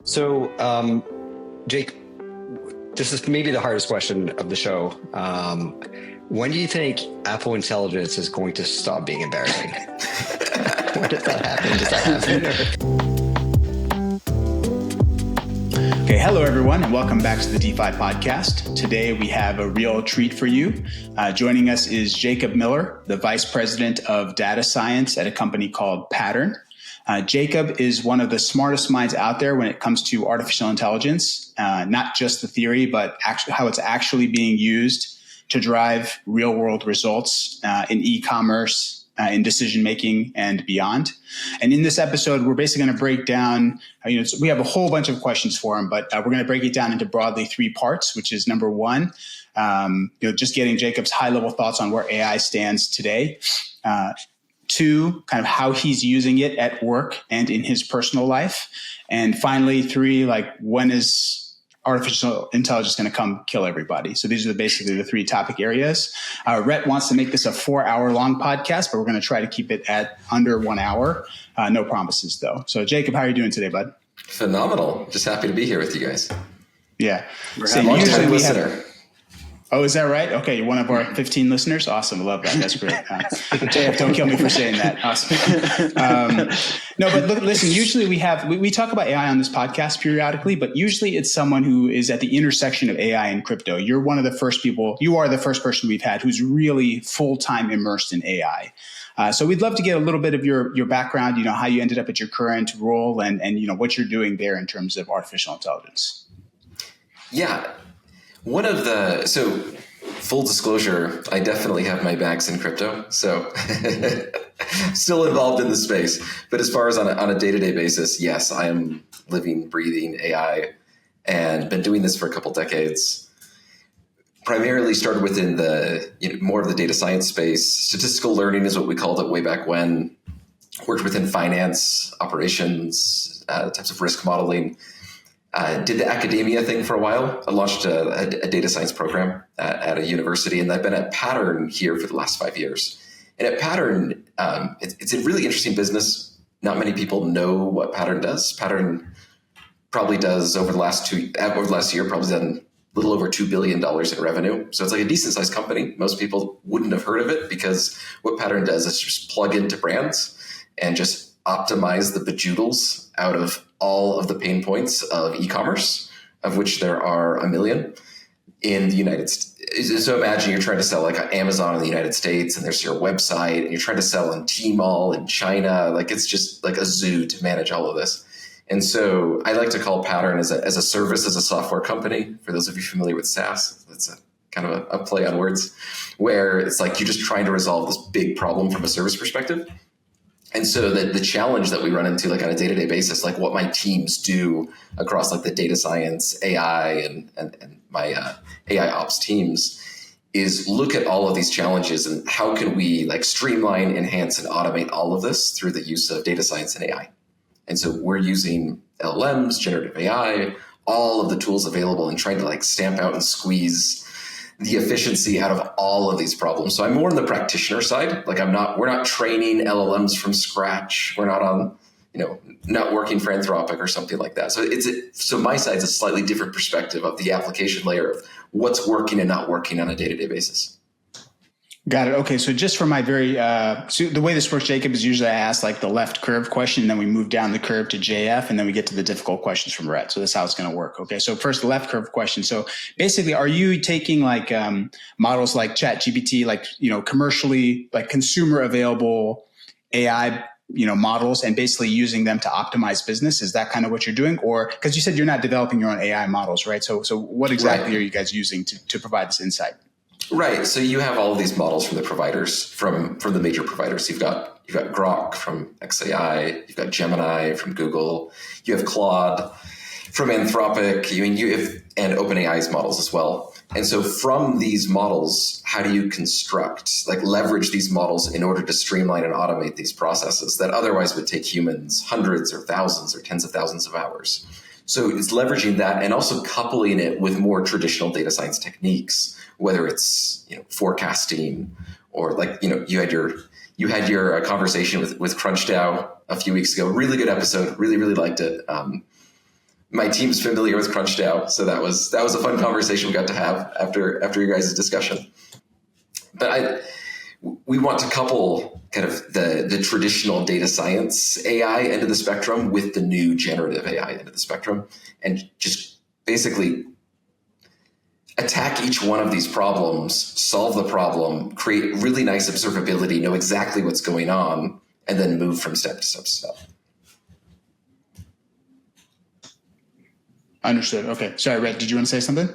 So, Jake, this is maybe the hardest question of the show. When do you think Apple Intelligence is going to stop being embarrassing? When does that happen? Does that happen? Okay, hello everyone, and welcome back to the DeFi Podcast. Today we have a real treat for you. Joining us is Jacob Miller, the Vice President of Data Science at a company called Pattern. Jacob is one of the smartest minds out there when it comes to artificial intelligence, not just the theory, but actually how it's actually being used to drive real-world results in e-commerce, in decision-making, and beyond. And in this episode, we're basically going to break down, we have a whole bunch of questions for him, but we're going to break it down into broadly three parts, which is number one, just getting Jacob's high-level thoughts on where AI stands today. Two, kind of how he's using it at work and in his personal life. And finally, three, when is artificial intelligence going to come kill everybody? So these are basically the three topic areas. Rhett wants to make this a 4-hour long podcast, but we're going to try to keep it at under 1 hour. No promises, though. So Jacob, how are you doing today, bud? Phenomenal. Just happy to be here with you guys. Yeah. We're a long-time listener. Oh, is that right? Okay, you're one of our 15 listeners. Awesome, love that. That's great. JF, don't kill me for saying that. Awesome. No, but look, listen. Usually we talk about AI on this podcast periodically, but usually it's someone who is at the intersection of AI and crypto. You're one of the first people. You are the first person we've had who's really full-time immersed in AI. So we'd love to get a little bit of your background. How you ended up at your current role, and what you're doing there in terms of artificial intelligence. Yeah. So full disclosure, I definitely have my bags in crypto. So still involved in the space. But as far as on a day-to-day basis, yes, I am living, breathing AI and been doing this for a couple decades. Primarily started within the more of the data science space. Statistical learning is what we called it way back when. Worked within finance, operations, types of risk modeling. Did the academia thing for a while. I launched a data science program at a university, and I've been at Pattern here for the last 5 years. And at Pattern, it's a really interesting business. Not many people know what Pattern does. Pattern probably does over the last year, probably done a little over $2 billion in revenue. So it's like a decent sized company. Most people wouldn't have heard of it because what Pattern does is just plug into brands and just optimize the bejoodles out of all of the pain points of e-commerce, of which there are 1 million in the United States. So imagine you're trying to sell like Amazon in the United States, and there's your website, and you're trying to sell on Tmall in China. It's just like a zoo to manage all of this. And so I like to call Pattern as a service, as a software company. For those of you familiar with SaaS, that's a kind of a play on words, where it's like you're just trying to resolve this big problem from a service perspective. And so the challenge that we run into on a day-to-day basis, what my teams do across the data science, AI, and my AI ops teams is look at all of these challenges and how can we streamline, enhance, and automate all of this through the use of data science and AI. And so we're using LLMs, generative AI, all of the tools available, and trying to stamp out and squeeze the efficiency out of all of these problems. So I'm more on the practitioner side. We're not training LLMs from scratch. We're not on, not working for Anthropic or something like that. So my side's a slightly different perspective of the application layer of what's working and not working on a day-to-day basis. Got it. Okay. So just for my so the way this works, Jacob, is usually I ask the left curve question, and then we move down the curve to JF, and then we get to the difficult questions from Rhett. So that's how it's going to work. Okay. So first, the left curve question. So basically, are you taking models like ChatGPT, commercially, consumer available AI, models, and basically using them to optimize business? Is that kind of what you're doing? Or because you said you're not developing your own AI models, right? So what exactly are you guys using to provide this insight? Right. So you have all of these models from the providers, from the major providers. You've got Grok from XAI, you've got Gemini from Google, you have Claude from Anthropic, and OpenAI's models as well. And so from these models, how do you construct, leverage these models in order to streamline and automate these processes that otherwise would take humans hundreds or thousands or tens of thousands of hours? So it's leveraging that and also coupling it with more traditional data science techniques, whether it's forecasting or you had your conversation with CrunchDAO a few weeks ago. Really good episode. Really liked it. my team's familiar with CrunchDAO, so that was a fun conversation we got to have after your guys' discussion. But we want to couple kind of the traditional data science AI end of the spectrum with the new generative AI end of the spectrum, and just basically attack each one of these problems, solve the problem, create really nice observability, know exactly what's going on, and then move from step to step to step. Understood. Okay. Sorry, Rhett, did you want to say something?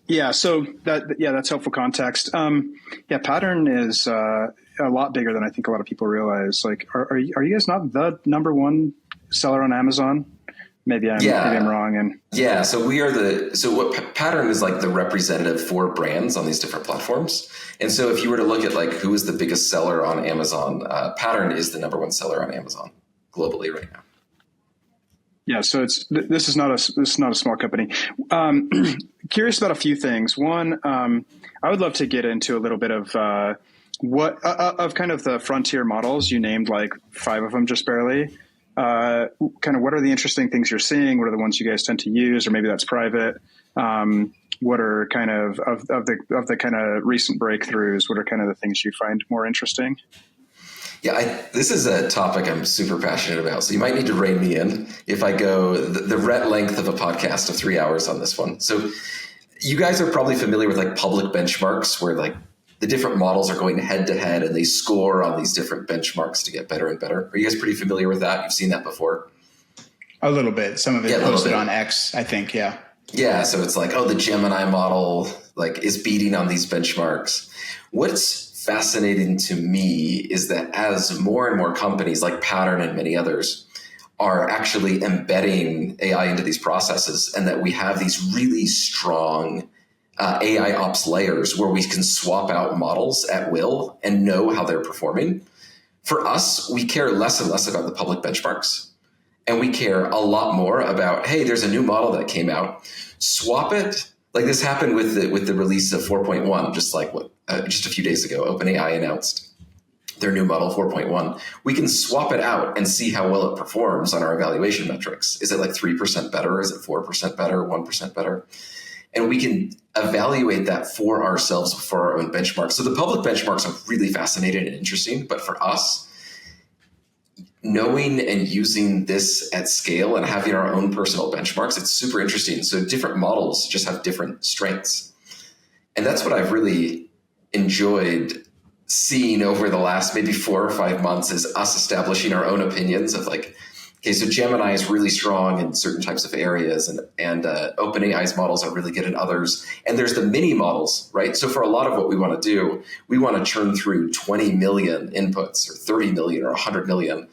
Yeah. So that's helpful context. Pattern is a lot bigger than I think a lot of people realize. Like, are you guys not the number one seller on Amazon? Maybe I'm wrong. And yeah, so what Pattern is like the representative for brands on these different platforms. And so if you were to look at like who is the biggest seller on Amazon, Pattern is the number one seller on Amazon globally right now. Yeah, so this is not a small company. Curious about a few things. One, I would love to get into a little bit of what of kind of the frontier models. You named like 5 of them just barely. Kind of what are the interesting things you're seeing? What are the ones you guys tend to use, or maybe that's private? What are kind of the kind of recent breakthroughs? What are kind of the things you find more interesting? Yeah, this is a topic I'm super passionate about. So you might need to rein me in if I go the Rhett length of a podcast of 3 hours on this one. So you guys are probably familiar with like public benchmarks where like the different models are going head to head and they score on these different benchmarks to get better and better. Are you guys pretty familiar with that? You've seen that before? A little bit. Some of it posted on X, I think. Yeah. Yeah. So it's like, the Gemini model like is beating on these benchmarks. What's fascinating to me is that as more and more companies like Pattern and many others are actually embedding AI into these processes, and that we have these really strong AI ops layers where we can swap out models at will and know how they're performing. For us, we care less and less about the public benchmarks, and we care a lot more about, hey, there's a new model that came out, swap it. Like this happened with the release of 4.1, just a few days ago. OpenAI announced their new model 4.1. We can swap it out and see how well it performs on our evaluation metrics. Is it like 3% better? Is it 4% better? 1% better? And we can evaluate that for ourselves for our own benchmarks. So the public benchmarks are really fascinating and interesting, but for us, knowing and using this at scale and having our own personal benchmarks, it's super interesting. So different models just have different strengths. And that's what I've really enjoyed seeing over the last maybe 4 or 5 months, is us establishing our own opinions of like, okay, so Gemini is really strong in certain types of areas, and OpenAI's models are really good in others. And there's the mini models, right? So for a lot of what we want to do, we want to churn through 20 million inputs or 30 million or 100 million.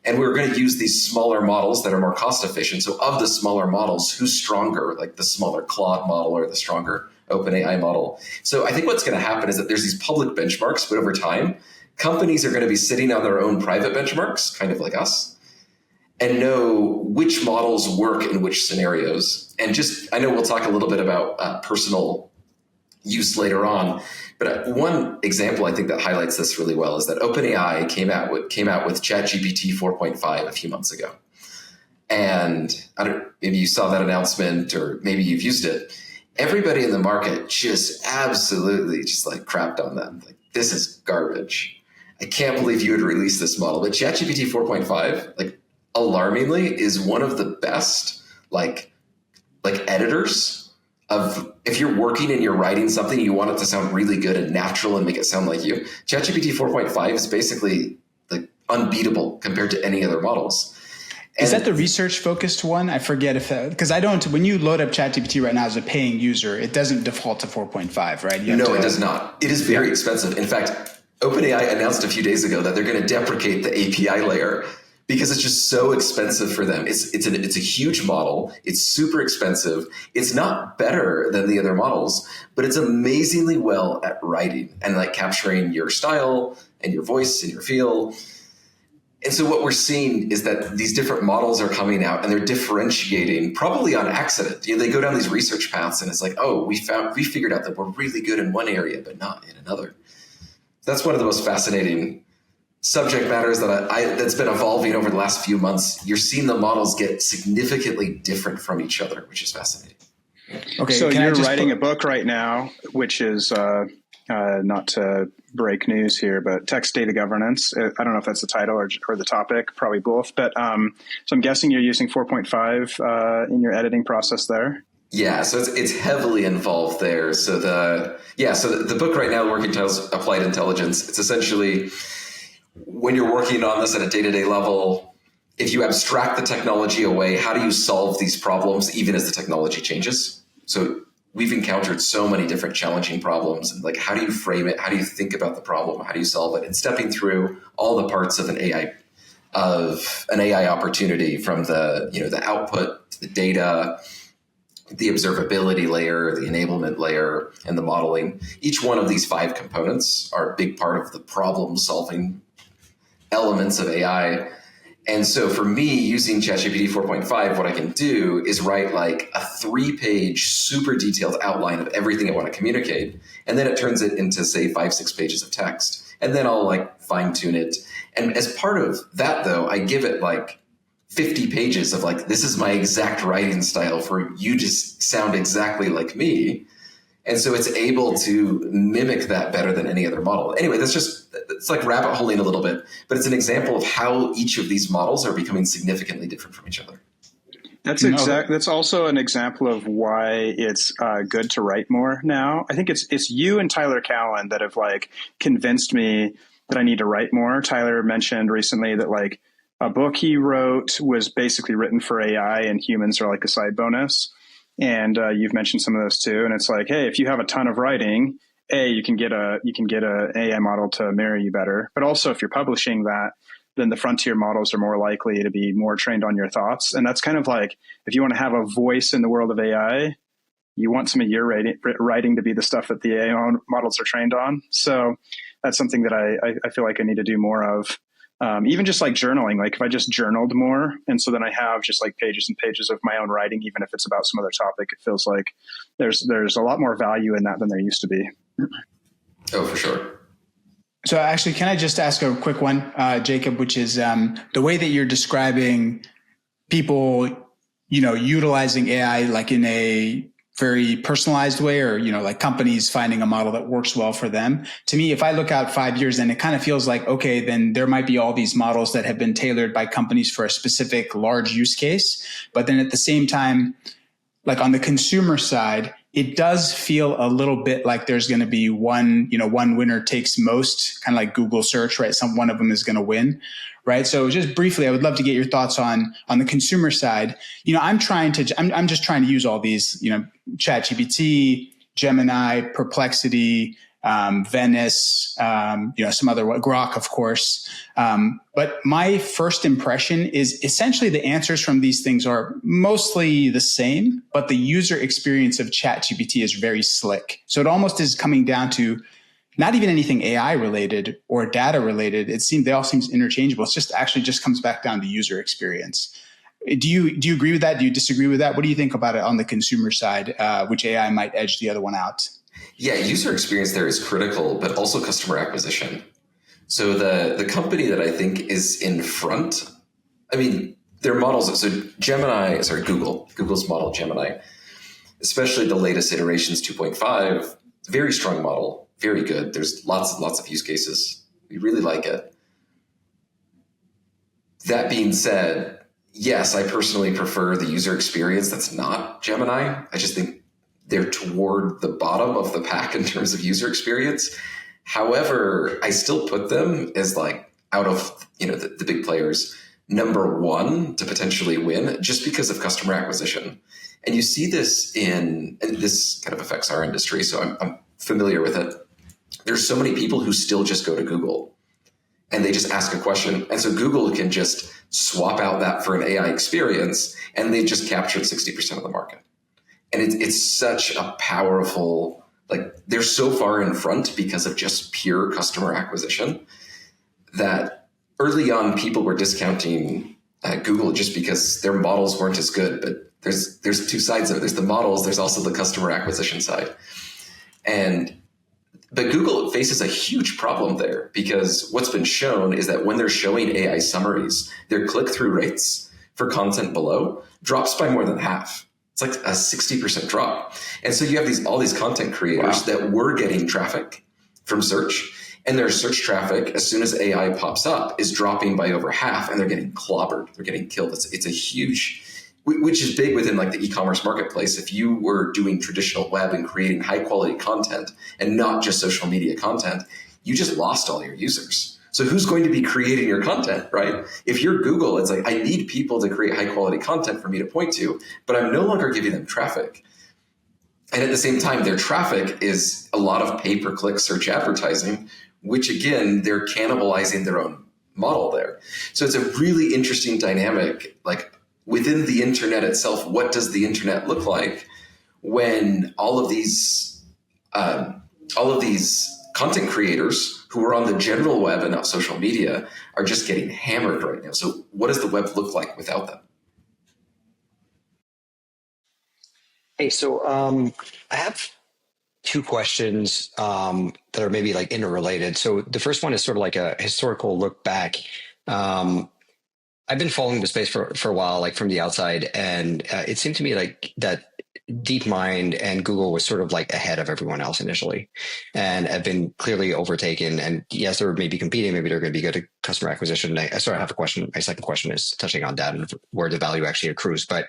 And we're going to use these smaller models that are more cost efficient. So of the smaller models, who's stronger, like the smaller Claude model or the stronger OpenAI model? So I think what's going to happen is that there's these public benchmarks, but over time, companies are going to be sitting on their own private benchmarks, kind of like us, and know which models work in which scenarios. And I know we'll talk a little bit about personal use later on, but one example I think that highlights this really well is that OpenAI came out with ChatGPT 4.5 a few months ago. And maybe you saw that announcement, or maybe you've used it. Everybody in the market just absolutely just like crapped on them. Like, this is garbage. I can't believe you would release this model. But ChatGPT 4.5, like, alarmingly, is one of the best like editors of, if you're working and you're writing something, you want it to sound really good and natural and make it sound like you. ChatGPT 4.5 is basically like unbeatable compared to any other models. Is that the research focused one? I forget because when you load up ChatGPT right now as a paying user, it doesn't default to 4.5, right? No, it does not. It is very expensive. In fact, OpenAI announced a few days ago that they're going to deprecate the API layer because it's just so expensive for them. It's a huge model. It's super expensive. It's not better than the other models, but it's amazingly well at writing and like capturing your style and your voice and your feel. And so what we're seeing is that these different models are coming out and they're differentiating probably on accident. You know, they go down these research paths and it's like, oh, we figured out that we're really good in one area, but not in another. That's one of the most fascinating subject matters that's been evolving over the last few months, you're seeing the models get significantly different from each other, which is fascinating. Okay, so you're writing a book right now, which is not to break news here, but text data governance. I don't know if that's the title or the topic, probably both. But so I'm guessing you're using 4.5 in your editing process there. Yeah, so it's heavily involved there. So the book right now, the working title is Applied Intelligence. It's essentially when you're working on this at a day-to-day level, if you abstract the technology away, how do you solve these problems even as the technology changes? So we've encountered so many different challenging problems, and like, how do you frame it? How do you think about the problem? How do you solve it? And stepping through all the parts of an AI opportunity, from the output to the data, the observability layer, the enablement layer, and the modeling. Each one of these 5 components are a big part of the problem solving elements of AI. And so for me, using ChatGPT 4.5, what I can do is write like a 3-page, super detailed outline of everything I want to communicate. And then it turns it into, say, 5-6 pages of text. And then I'll like fine tune it. And as part of that, though, I give it like 50 pages of like, this is my exact writing style for you to sound exactly like me. And so it's able to mimic that better than any other model. Anyway, it's like rabbit holing a little bit, but it's an example of how each of these models are becoming significantly different from each other. That's also an example of why it's good to write more now. I think it's you and Tyler Cowan that have like convinced me that I need to write more. Tyler mentioned recently that like a book he wrote was basically written for AI and humans are like a side bonus. And you've mentioned some of those too. And it's like, hey, if you have a ton of writing, you can get a AI model to mirror you better. But also, if you're publishing that, then the frontier models are more likely to be more trained on your thoughts. And that's kind of like, if you want to have a voice in the world of AI, you want some of your writing to be the stuff that the AI models are trained on. So that's something that I feel like I need to do more of. Even just like journaling, like if I just journaled more, and so then I have just like pages and pages of my own writing, even if it's about some other topic, it feels like there's a lot more value in that than there used to be. Oh, for sure. So actually, can I just ask a quick one, Jacob, which is the way that you're describing people, utilizing AI like in a very personalized way, or, like companies finding a model that works well for them. To me, if I look out 5 years, then it kind of feels like, okay, then there might be all these models that have been tailored by companies for a specific large use case. But then at the same time, like on the consumer side, it does feel a little bit like there's going to be one winner takes most, kind of like Google search, right? One of them is going to win. Right. So just briefly, I would love to get your thoughts on the consumer side. I'm just trying to use all these, ChatGPT, Gemini, Perplexity, Venice, some other, Grok, of course. But my first impression is essentially the answers from these things are mostly the same, but the user experience of ChatGPT is very slick. So it almost is coming down to not even anything AI related or data related. They all seem interchangeable. It's just comes back down to user experience. Do you agree with that? Do you disagree with that? What do you think about it on the consumer side, which AI might edge the other one out? Yeah, user experience there is critical, but also customer acquisition. So the company that I think is in front, their models, so Google's model Gemini, especially the latest iterations 2.5, very strong model. Very good. There's lots and lots of use cases. We really like it. That being said, yes, I personally prefer the user experience that's not Gemini. I just think they're toward the bottom of the pack in terms of user experience. However, I still put them as like out of the big players, number one to potentially win just because of customer acquisition. And you see this and this kind of affects our industry, so I'm familiar with it. There's so many people who still just go to Google and they just ask a question. And so Google can just swap out that for an AI experience, and they've just captured 60% of the market. And it's such a powerful, they're so far in front because of just pure customer acquisition that early on people were discounting Google just because their models weren't as good. But there's two sides of it. There's the models, there's also the customer acquisition side. And But Google faces a huge problem there, because what's been shown is that when they're showing AI summaries, their click-through rates for content below drops by more than half. It's like a 60% drop. And so you have all these content creators that were getting traffic from search, and their search traffic, as soon as AI pops up, is dropping by over half, and they're getting clobbered. They're getting killed. It's a huge, which is big within like the e-commerce marketplace. If you were doing traditional web and creating high quality content and not just social media content, you just lost all your users. So who's going to be creating your content, right? If you're Google, it's like, I need people to create high quality content for me to point to, but I'm no longer giving them traffic. And at the same time, their traffic is a lot of pay-per-click search advertising, which again, they're cannibalizing their own model there. So it's a really interesting dynamic. Like within the internet itself, what does the internet look like when all of these content creators who are on the general web and not social media are just getting hammered right now? So what does the web look like without them? Hey, so I have two questions that are maybe like interrelated. So the first one is sort of like a historical look back. I've been following the space for a while, like from the outside, and it seemed to me like that DeepMind and Google was sort of like ahead of everyone else initially, and have been clearly overtaken. And yes, they're maybe competing, maybe they're going to be good at customer acquisition. I sort of have a question. My second question is touching on that and where the value actually accrues. But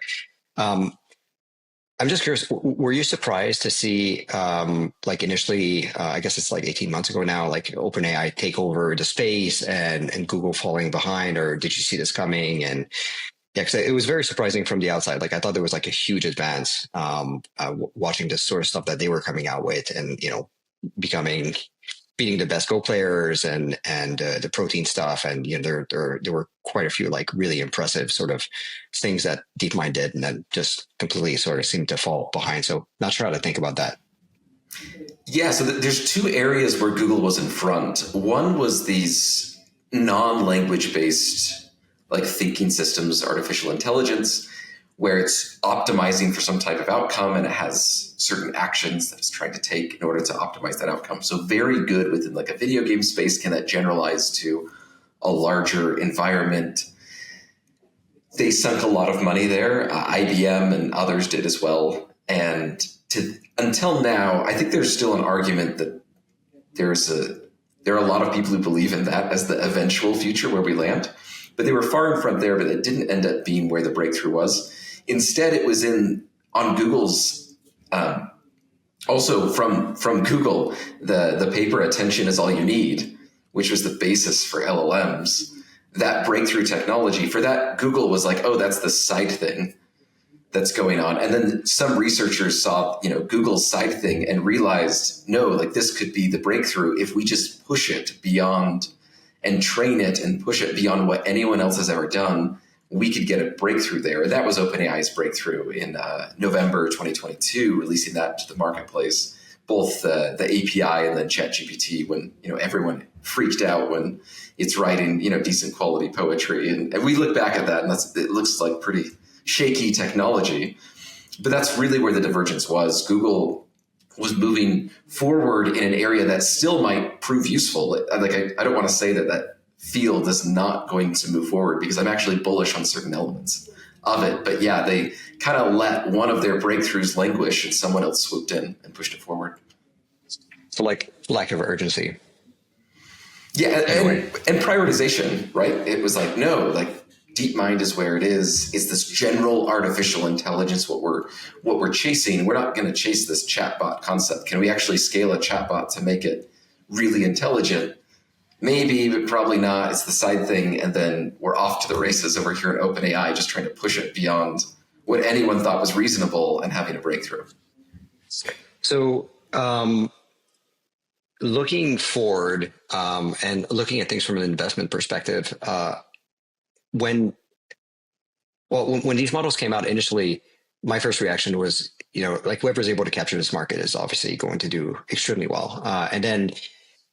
I'm just curious, were you surprised to see, like initially, I guess it's like 18 months ago now, like OpenAI take over the space and Google falling behind, or did you see this coming? And yeah, because it was very surprising from the outside. Like I thought there was like a huge advance watching this sort of stuff that they were coming out with, and beating the best Go players and the protein stuff, and there were quite a few like really impressive sort of things that DeepMind did, and then just completely sort of seemed to fall behind. So not sure how to think about that. Yeah, so there's two areas where Google was in front. One was these non-language based like thinking systems, artificial intelligence, where it's optimizing for some type of outcome and it has certain actions that it's trying to take in order to optimize that outcome. So very good within like a video game space. Can that generalize to a larger environment? They sunk a lot of money there. IBM and others did as well. And until now, I think there's still an argument that there are a lot of people who believe in that as the eventual future where we land. But they were far in front there, but it didn't end up being where the breakthrough was. Instead, it was on Google's, also from Google, the paper attention is all you need, which was the basis for LLMs. That breakthrough technology, for that, Google was like, oh, that's the side thing that's going on. And then some researchers saw, Google's side thing and realized, no, like this could be the breakthrough if we just push it beyond and train it and push it beyond what anyone else has ever done. We could get a breakthrough there. And that was OpenAI's breakthrough in November 2022, releasing that to the marketplace, both the API and then ChatGPT, when everyone freaked out when it's writing decent quality poetry. And we look back at that, and it looks like pretty shaky technology. But that's really where the divergence was. Google was moving forward in an area that still might prove useful. Like I don't want to say that field is not going to move forward, because I'm actually bullish on certain elements of it. But yeah, they kind of let one of their breakthroughs languish and someone else swooped in and pushed it forward. So like lack of urgency. Yeah, and prioritization, right? It was like, no, like DeepMind is where it is. It's this general artificial intelligence, what we're chasing. We're not going to chase this chatbot concept. Can we actually scale a chatbot to make it really intelligent? Maybe, but probably not. It's the side thing. And then we're off to the races over here at OpenAI, just trying to push it beyond what anyone thought was reasonable and having a breakthrough. So looking forward and looking at things from an investment perspective, when these models came out initially, my first reaction was, like whoever's able to capture this market is obviously going to do extremely well. And then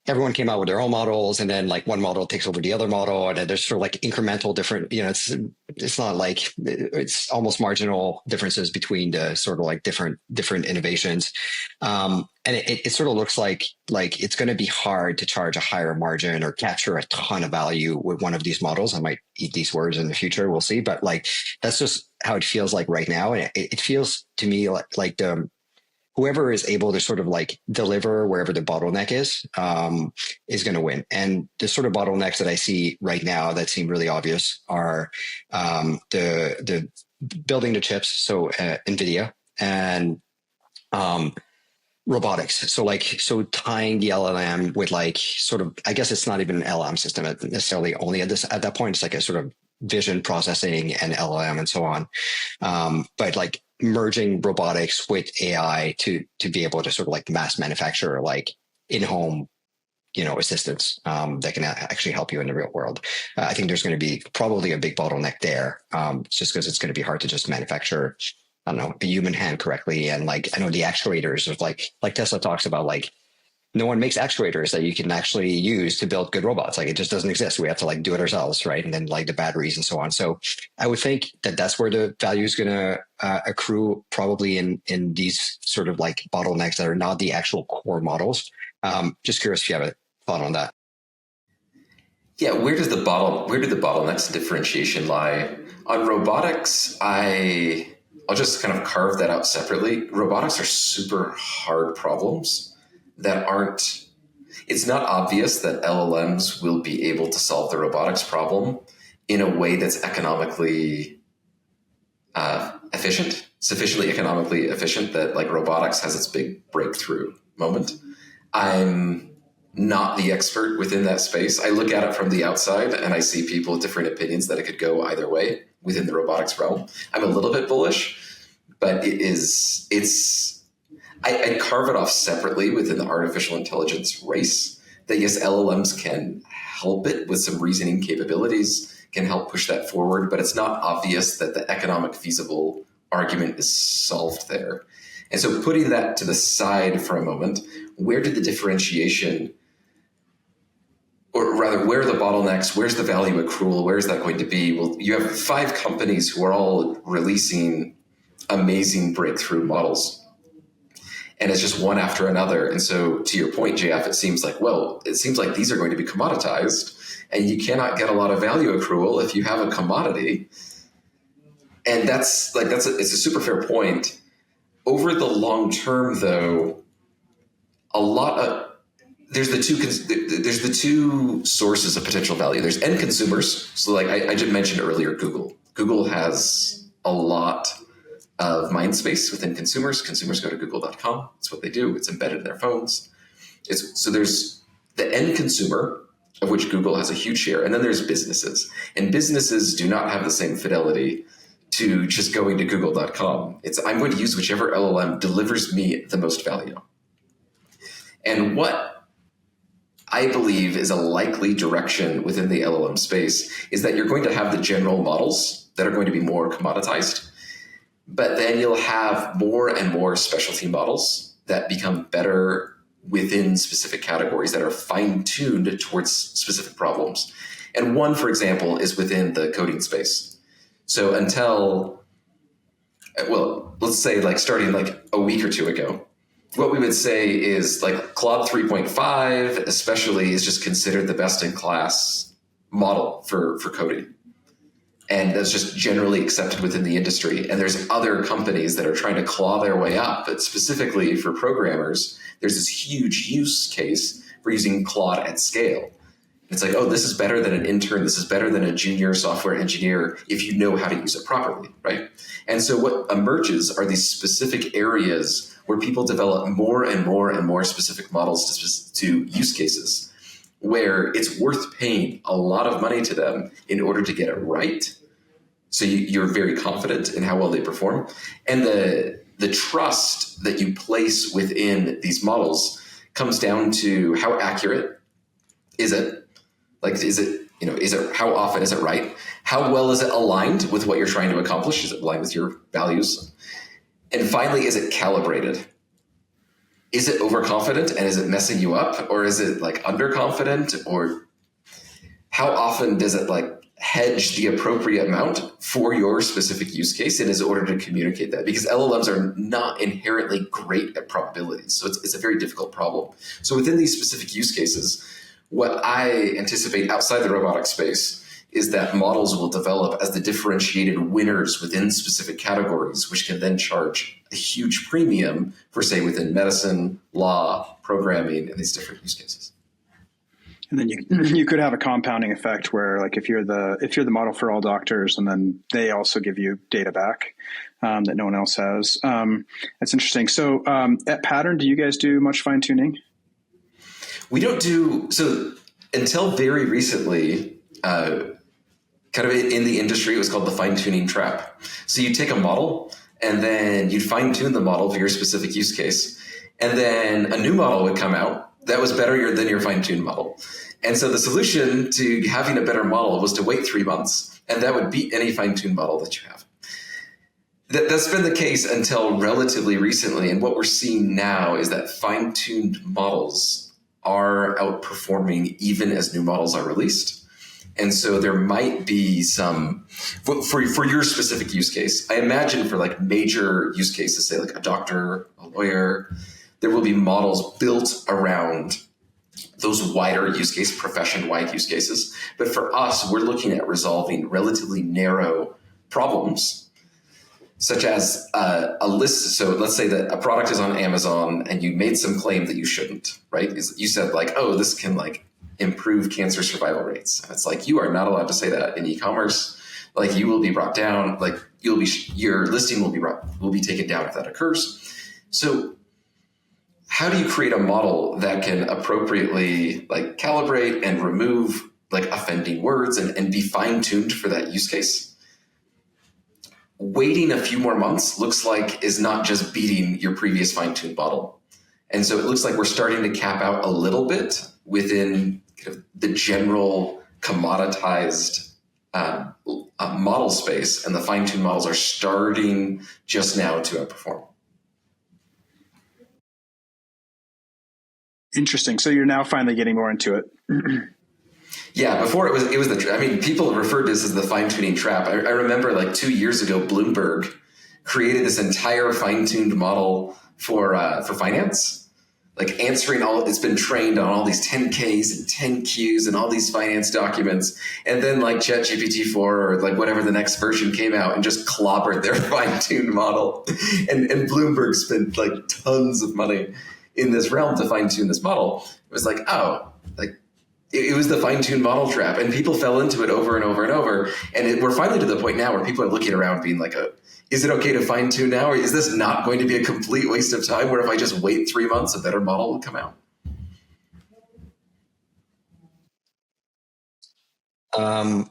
everyone came out with their own models, and then like one model takes over the other model, and then there's sort of like incremental different, it's not like, it's almost marginal differences between the sort of like different innovations. And it sort of looks like it's going to be hard to charge a higher margin or capture a ton of value with one of these models. I might eat these words in the future. We'll see. But like, that's just how it feels like right now. And it feels to me like whoever is able to sort of like deliver wherever the bottleneck is going to win. And the sort of bottlenecks that I see right now that seem really obvious are the building the chips. So NVIDIA and robotics. So tying the LLM with like sort of, I guess it's not even an LLM system necessarily only at that point. It's like a sort of vision processing and LLM and so on. But like merging robotics with AI to be able to sort of like mass manufacture like in-home, assistants that can actually help you in the real world. I think there's going to be probably a big bottleneck there, just because it's going to be hard to just manufacture, I don't know, a human hand correctly. And like, I know the actuators of like Tesla talks about, like, no one makes actuators that you can actually use to build good robots. Like, it just doesn't exist. We have to like do it ourselves. Right. And then like the batteries and so on. So I would think that that's where the value is going to accrue, probably in these sort of like bottlenecks that are not the actual core models. Just curious if you have a thought on that. Yeah. Where do the bottlenecks and differentiation lie? On robotics, I'll just kind of carve that out separately. Robotics are super hard problems that it's not obvious that LLMs will be able to solve the robotics problem in a way that's economically efficient, sufficiently economically efficient that like robotics has its big breakthrough moment. I'm not the expert within that space. I look at it from the outside and I see people with different opinions that it could go either way within the robotics realm. I'm a little bit bullish, but I carve it off separately within the artificial intelligence race, that yes, LLMs can help it with some reasoning capabilities, can help push that forward, but it's not obvious that the economic feasible argument is solved there. And so putting that to the side for a moment, where did the differentiation, or rather, where are the bottlenecks? Where's the value accrual? Where is that going to be? Well, you have 5 companies who are all releasing amazing breakthrough models. And it's just one after another. And so to your point, JF, it seems like these are going to be commoditized, and you cannot get a lot of value accrual if you have a commodity. And it's a super fair point. Over the long term, though, there's the two sources of potential value. There's end consumers. So like I just mentioned earlier, Google has a lot of mind space within consumers. Consumers go to google.com. It's what they do. It's embedded in their phones. So there's the end consumer, of which Google has a huge share. And then there's businesses. And businesses do not have the same fidelity to just going to google.com. I'm going to use whichever LLM delivers me the most value. And what I believe is a likely direction within the LLM space is that you're going to have the general models that are going to be more commoditized. But then you'll have more and more specialty models that become better within specific categories that are fine-tuned towards specific problems. And one, for example, is within the coding space. So let's say like starting like a week or two ago, what we would say is like Claude 3.5 especially is just considered the best in class model for coding. And that's just generally accepted within the industry. And there's other companies that are trying to claw their way up. But specifically for programmers, there's this huge use case for using Claude at scale. It's like, oh, this is better than an intern. This is better than a junior software engineer if you know how to use it properly, right? And so what emerges are these specific areas where people develop more and more and more specific models to use cases where it's worth paying a lot of money to them in order to get it right. So you're very confident in how well they perform. And the trust that you place within these models comes down to how accurate is it? Like, how often is it right? How well is it aligned with what you're trying to accomplish? Is it aligned with your values? And finally, is it calibrated? is it overconfident and is it messing you up, or is it like underconfident, or how often does it like hedge the appropriate amount for your specific use case in order to communicate that? Because LLMs are not inherently great at probabilities. So it's a very difficult problem. So within these specific use cases, what I anticipate outside the robotic space is that models will develop as the differentiated winners within specific categories, which can then charge a huge premium for, say, within medicine, law, programming, and these different use cases. And then you could have a compounding effect where, like, if you're the model for all doctors, and then they also give you data back that no one else has. That's interesting. So at Pattern, do you guys do much fine tuning? We don't do so until very recently. Kind of in the industry, it was called the fine-tuning trap. So you take a model and then you'd fine-tune the model for your specific use case. And then a new model would come out that was better than your fine-tuned model. And so the solution to having a better model was to wait 3 months, and that would beat any fine-tuned model that you have. That's been the case until relatively recently. And what we're seeing now is that fine-tuned models are outperforming even as new models are released. And so there might be some, for your specific use case, I imagine for like major use cases, say like a doctor, a lawyer, there will be models built around those wider use case, profession-wide use cases. But for us, we're looking at resolving relatively narrow problems, such as a list. So let's say that a product is on Amazon and you made some claim that you shouldn't, right? You said like, oh, this can like improve cancer survival rates. And it's like, you are not allowed to say that in e-commerce. Like, you will be brought down, like your listing will be taken down if that occurs. So how do you create a model that can appropriately like calibrate and remove like offending words and be fine-tuned for that use case? Waiting a few more months looks like is not just beating your previous fine-tuned model. And so it looks like we're starting to cap out a little bit within kind of the general commoditized model space, and the fine-tuned models are starting just now to outperform. Interesting. So you're now finally getting more into it. Yeah, before it was people referred to this as the fine-tuning trap. I remember like 2 years ago, Bloomberg created this entire fine-tuned model for finance. Like answering it's been trained on all these 10Ks and 10Qs and all these finance documents. And then like ChatGPT-4 or like whatever the next version came out and just clobbered their fine-tuned model. And Bloomberg spent like tons of money in this realm to fine-tune this model. It was like, oh, like it was the fine-tuned model trap. And people fell into it over and over and over. And we're finally to the point now where people are looking around being like, is it okay to fine tune now? Or is this not going to be a complete waste of time where if I just wait 3 months, a better model will come out? And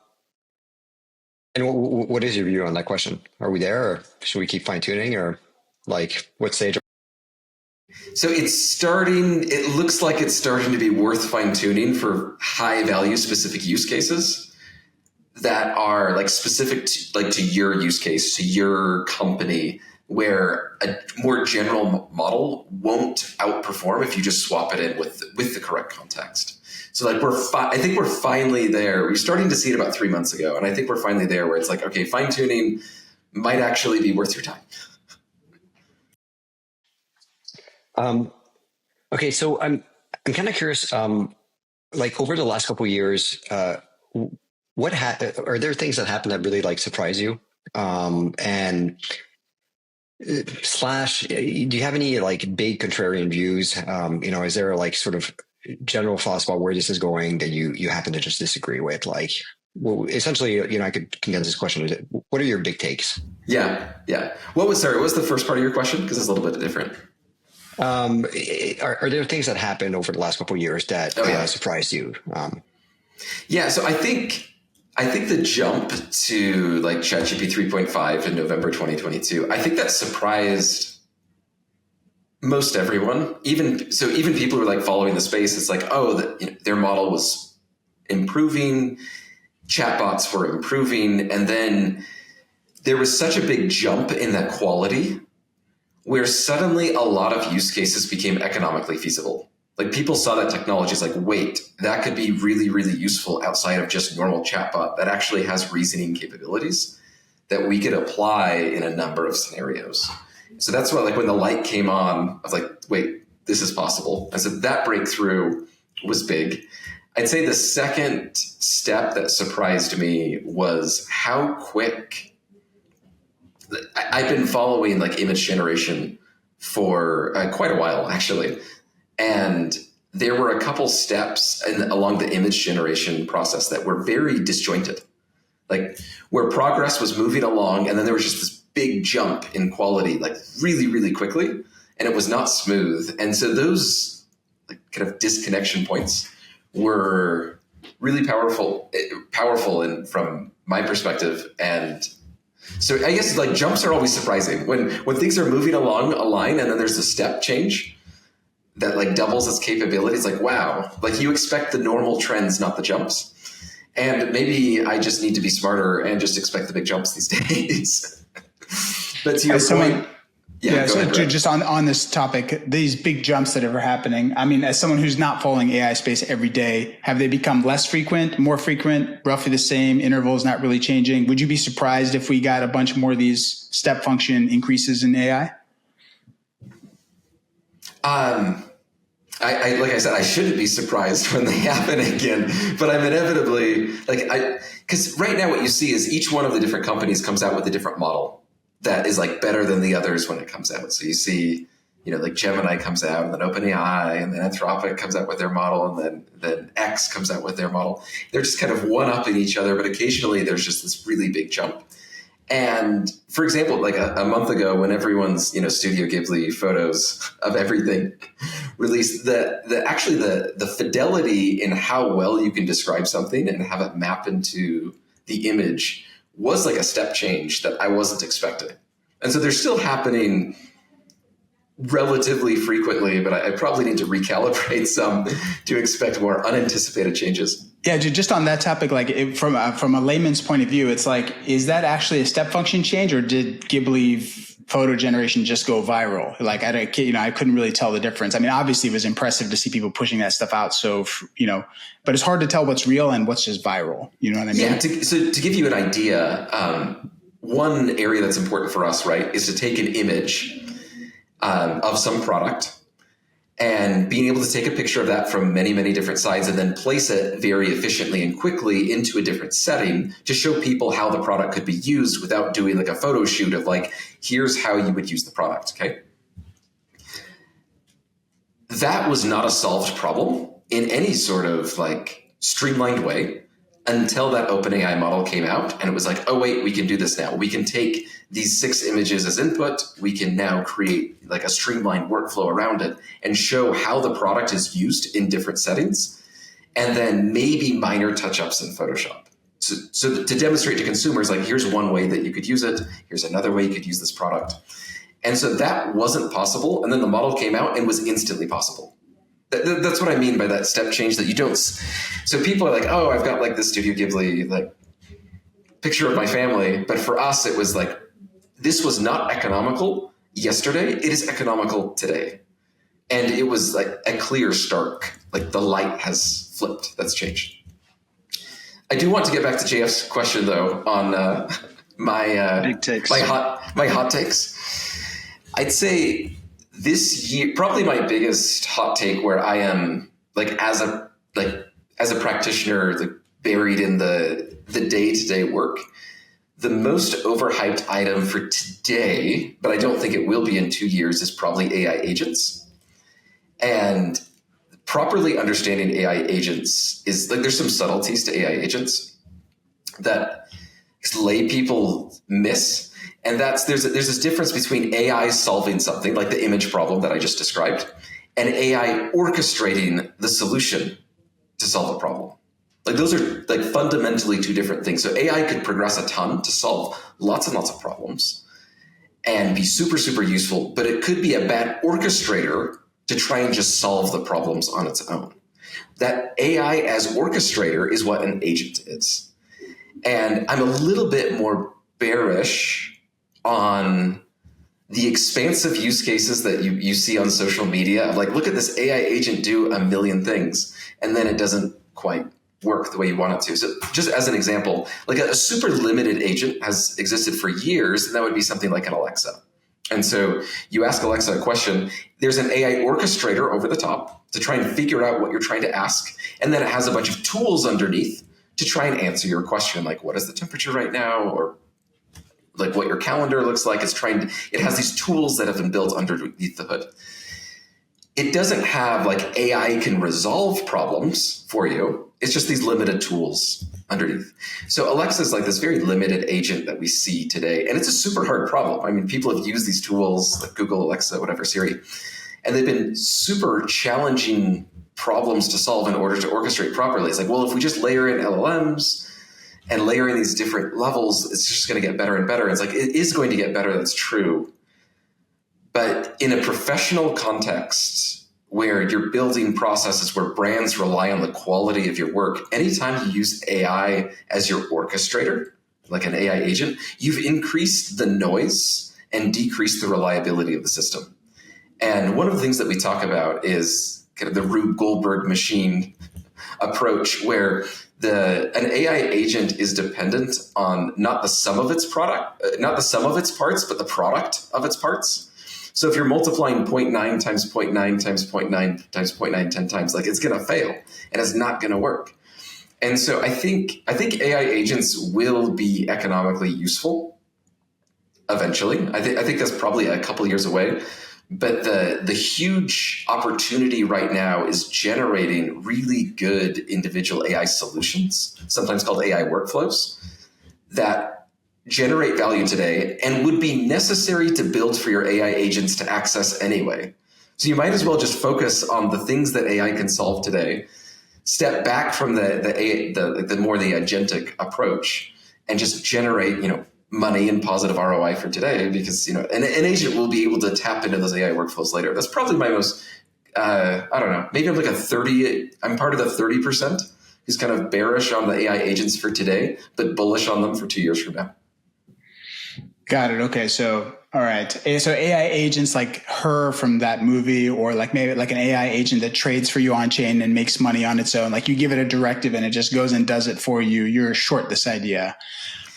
what is your view on that question? Are we there, or should we keep fine tuning, or like what stage? So it looks like it's starting to be worth fine tuning for high value specific use cases that are like specific to your use case, to your company, where a more general model won't outperform if you just swap it in with the correct context. So like I think we're finally there. We're starting to see it about 3 months ago. And I think we're finally there where it's like, okay, fine tuning might actually be worth your time. Okay. So I'm kind of curious, like over the last couple of years, are there things that happen that really like surprise you? And slash, do you have any like big contrarian views? Is there like sort of general thoughts about where this is going that you happen to just disagree with? Like, well, essentially, I could condense this question. What are your big takes? Yeah. What was the first part of your question? Because it's a little bit different. Are there things that happened over the last couple of years that surprised you? So I think the jump to like ChatGPT 3.5 in November 2022, I think that surprised most everyone. Even people who are like following the space, it's like, their model was improving, chatbots were improving, and then there was such a big jump in that quality where suddenly a lot of use cases became economically feasible. Like people saw that technology as like, wait, that could be really, really useful outside of just normal chatbot that actually has reasoning capabilities that we could apply in a number of scenarios. So that's why, like, when the light came on, I was like, wait, this is possible. And so that breakthrough was big. I'd say the second step that surprised me was how quick. I've been following like image generation for quite a while, actually. And there were a couple steps along the image generation process that were very disjointed, like where progress was moving along. And then there was just this big jump in quality, like really, really quickly. And it was not smooth. And so those like kind of disconnection points were really powerful and from my perspective. And so I guess like jumps are always surprising when things are moving along a line and then there's a step change that like doubles its capabilities. Like, wow, like you expect the normal trends, not the jumps. And maybe I just need to be smarter and just expect the big jumps these days. But to your point, so ahead, just on this topic, these big jumps that are happening, I mean, as someone who's not following AI space every day, have they become less frequent, more frequent, roughly the same, intervals not really changing? Would you be surprised if we got a bunch more of these step function increases in AI? I like I said, I shouldn't be surprised when they happen again, but I'm inevitably because right now what you see is each one of the different companies comes out with a different model that is like better than the others when it comes out. So you see, like Gemini comes out, and then OpenAI, and then Anthropic comes out with their model, and then X comes out with their model. They're just kind of one-upping each other, but occasionally there's just this really big jump. And for example, like a month ago, when everyone's Studio Ghibli photos of everything released, the fidelity in how well you can describe something and have it map into the image was like a step change that I wasn't expecting. And so they're still happening relatively frequently, but I probably need to recalibrate some to expect more unanticipated changes. Yeah, just on that topic, like from a layman's point of view, it's like, is that actually a step function change, or did Ghibli photo generation just go viral? Like, I couldn't really tell the difference. I mean, obviously it was impressive to see people pushing that stuff out. So, but it's hard to tell what's real and what's just viral. You know what I mean? Yeah. So to give you an idea, one area that's important for us, right, is to take an image of some product and being able to take a picture of that from many, many different sides and then place it very efficiently and quickly into a different setting to show people how the product could be used without doing like a photo shoot of like, here's how you would use the product. Okay. That was not a solved problem in any sort of like streamlined way until that OpenAI model came out. And it was like, oh, wait, we can do this now. We can take these 6 images as input. We can now create like a streamlined workflow around it and show how the product is used in different settings. And then maybe minor touch-ups in Photoshop. So to demonstrate to consumers, like, here's one way that you could use it. Here's another way you could use this product. And so that wasn't possible. And then the model came out and was instantly possible. That's what I mean by that step change that you don't. So people are like, oh, I've got like this Studio Ghibli like picture of my family. But for us, it was like, this was not economical yesterday. It is economical today. And it was like a clear stark, like the light has flipped. That's changed. I do want to get back to JF's question though on my big takes. my hot takes. I'd say this year, probably my biggest hot take where I am like as a practitioner, like buried in the day-to-day work, the most overhyped item for today, but I don't think it will be in 2 years, is probably AI agents. And properly understanding AI agents is like, there's some subtleties to AI agents that lay people miss. And there's this difference between AI solving something like the image problem that I just described and AI orchestrating the solution to solve a problem. Like, those are like fundamentally two different things. So AI could progress a ton to solve lots and lots of problems and be super, super useful, but it could be a bad orchestrator to try and just solve the problems on its own. That AI as orchestrator is what an agent is. And I'm a little bit more bearish on the expansive use cases that you see on social media of like, look at this AI agent do a million things, and then it doesn't quite work the way you want it to. So just as an example, like a super limited agent has existed for years, and that would be something like an Alexa. And so you ask Alexa a question, there's an AI orchestrator over the top to try and figure out what you're trying to ask. And then it has a bunch of tools underneath to try and answer your question, like what is the temperature right now? Or like what your calendar looks like. It has these tools that have been built underneath the hood. It doesn't have like AI can resolve problems for you. It's just these limited tools underneath. So Alexa is like this very limited agent that we see today. And it's a super hard problem. I mean, people have used these tools like Google, Alexa, whatever, Siri, and they've been super challenging problems to solve in order to orchestrate properly. It's like, well, if we just layer in LLMs and layer in these different levels, it's just going to get better and better. It's like, it is going to get better. That's true. But in a professional context where you're building processes where brands rely on the quality of your work, anytime you use AI as your orchestrator, like an AI agent, you've increased the noise and decreased the reliability of the system. And one of the things that we talk about is kind of the Rube Goldberg machine approach, where an AI agent is dependent on not the sum of its parts, but the product of its parts. So if you're multiplying 0.9 times 0.9 times 0.9 times 0.9 10 times, like it's going to fail and it's not going to work. And so I think AI agents will be economically useful eventually. I think that's probably a couple of years away. But the huge opportunity right now is generating really good individual AI solutions, sometimes called AI workflows, that generate value today and would be necessary to build for your AI agents to access anyway. So you might as well just focus on the things that AI can solve today, step back from the more the agentic approach, and just generate, money and positive ROI for today, because, an agent will be able to tap into those AI workflows later. That's probably my most, I don't know, maybe I'm like I'm part of the 30% who's kind of bearish on the AI agents for today, but bullish on them for 2 years from now. Got it. Okay. So, all right. So AI agents like her from that movie, or like maybe like an AI agent that trades for you on chain and makes money on its own. Like you give it a directive and it just goes and does it for you. You're short this idea.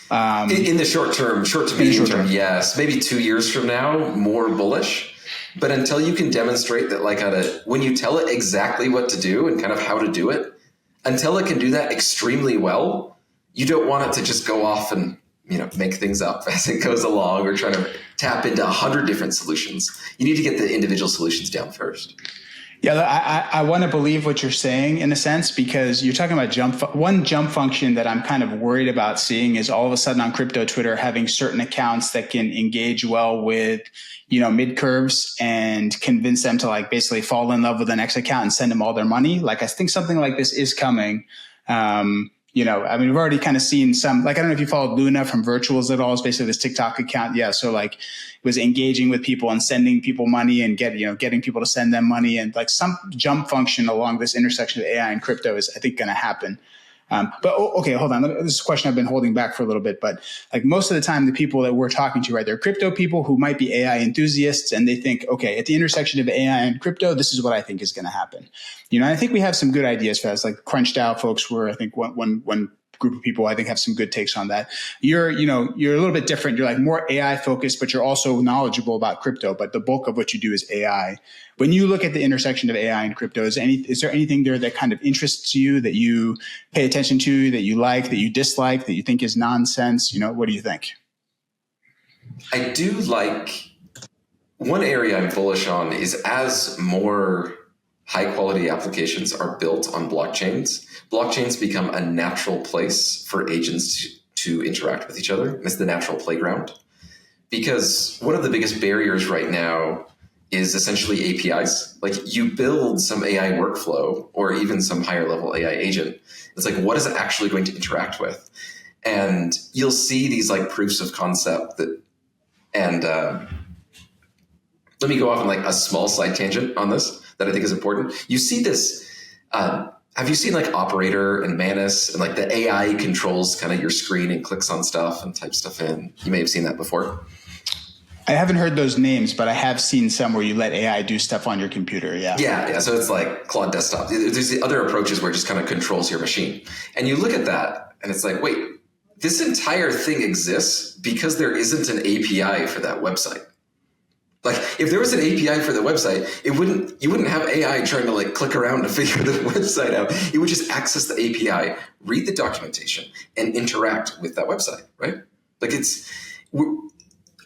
In the short term, short to medium term, yes. Maybe 2 years from now, more bullish. But until you can demonstrate that, when you tell it exactly what to do and kind of how to do it, until it can do that extremely well, you don't want it to just go off and make things up as it goes along, or try to tap into 100 different solutions. You need to get the individual solutions down first. Yeah, I want to believe what you're saying in a sense, because you're talking about one jump function that I'm kind of worried about seeing is all of a sudden on crypto Twitter having certain accounts that can engage well with, mid curves and convince them to basically fall in love with the next account and send them all their money. I think something like this is coming. We've already kind of seen some, I don't know if you followed Luna from Virtuals at all. It's basically this TikTok account. Yeah. So it was engaging with people and sending people money and getting people to send them money, and some jump function along this intersection of AI and crypto is, I think, going to happen. Okay, hold on. This is a question I've been holding back for a little bit, but most of the time, the people that we're talking to, right, they're crypto people who might be AI enthusiasts, and they think, okay, at the intersection of AI and crypto, this is what I think is going to happen. I think we have some good ideas for that. Like Crunched Out folks were, I think, one group of people I think have some good takes on that. You're a little bit different. You're more AI focused, but you're also knowledgeable about crypto, but the bulk of what you do is AI. When you look at the intersection of AI and crypto, is there anything there that kind of interests you, that you pay attention to, that you like, that you dislike, that you think is nonsense? What do you think? I do like, one area I'm bullish on is as more high quality applications are built on blockchains become a natural place for agents to interact with each other. And it's the natural playground. Because one of the biggest barriers right now is essentially APIs. You build some AI workflow or even some higher level AI agent. It's what is it actually going to interact with? And you'll see these proofs of concept and let me go off on a small side tangent on this that I think is important. You see this, have you seen Operator and Manus, and the AI controls kind of your screen and clicks on stuff and types stuff in? You may have seen that before. I haven't heard those names, but I have seen some where you let AI do stuff on your computer. Yeah. Yeah. So it's like Claude Desktop. There's the other approaches where it just kind of controls your machine. And you look at that and it's like, wait, this entire thing exists because there isn't an API for that website. Like if there was an API for the website, you wouldn't have AI trying to like click around to figure the website out. You would just access the API, read the documentation, and interact with that website, right? Like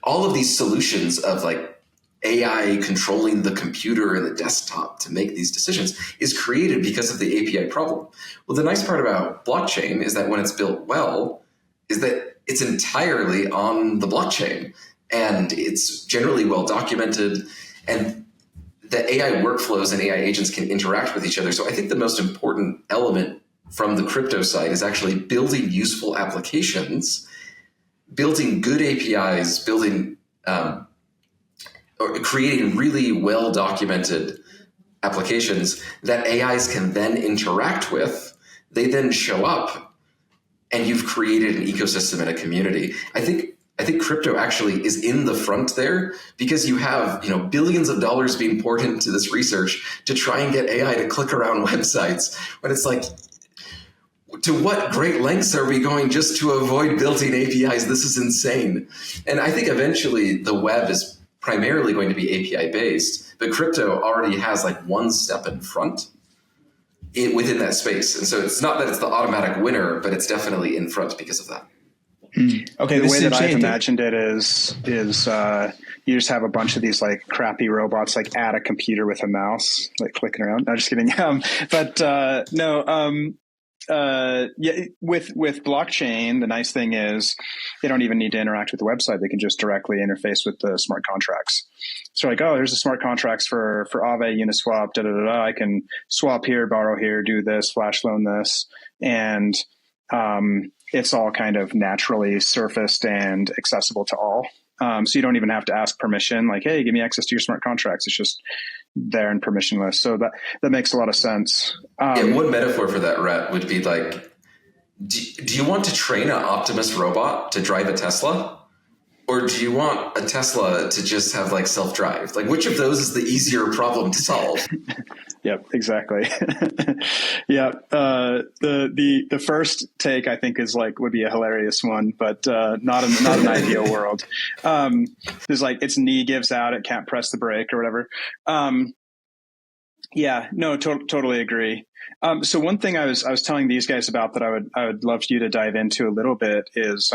all of these solutions of like AI controlling the computer and the desktop to make these decisions is created because of the API problem. Well, the nice part about blockchain is that when it's built well, is that it's entirely on the blockchain. And it's generally well documented, and the AI workflows and AI agents can interact with each other. So I think the most important element from the crypto side is actually building useful applications, building good APIs, building or creating really well documented applications that AIs can then interact with. They then show up, and you've created an ecosystem and a community. I think crypto actually is in the front there because you have, billions of dollars being poured into this research to try and get AI to click around websites. But it's like, to what great lengths are we going just to avoid building APIs? This is insane. And I think eventually the web is primarily going to be API based, but crypto already has like one step in front within that space. And so it's not that it's the automatic winner, but it's definitely in front because of that. Okay, the way that I've imagined it is you just have a bunch of these like crappy robots like at a computer with a mouse, like clicking around. No, just kidding. With blockchain, the nice thing is they don't even need to interact with the website. They can just directly interface with the smart contracts. So like, oh, there's the smart contracts for Aave, Uniswap, I can swap here, borrow here, do this, flash loan this, and it's all kind of naturally surfaced and accessible to all. So you don't even have to ask permission, like, hey, give me access to your smart contracts. It's just there and permissionless. So that makes a lot of sense. One metaphor for that, Rhett, would be like, do you want to train an Optimus robot to drive a Tesla? Or do you want a Tesla to just have like self-drive? Like, which of those is the easier problem to solve? Yep, exactly. Yeah. The first take I think would be a hilarious one, but not an ideal world. There's like its knee gives out, it can't press the brake or whatever. Yeah, no, totally agree. So one thing I was telling these guys about that I would love you to dive into a little bit is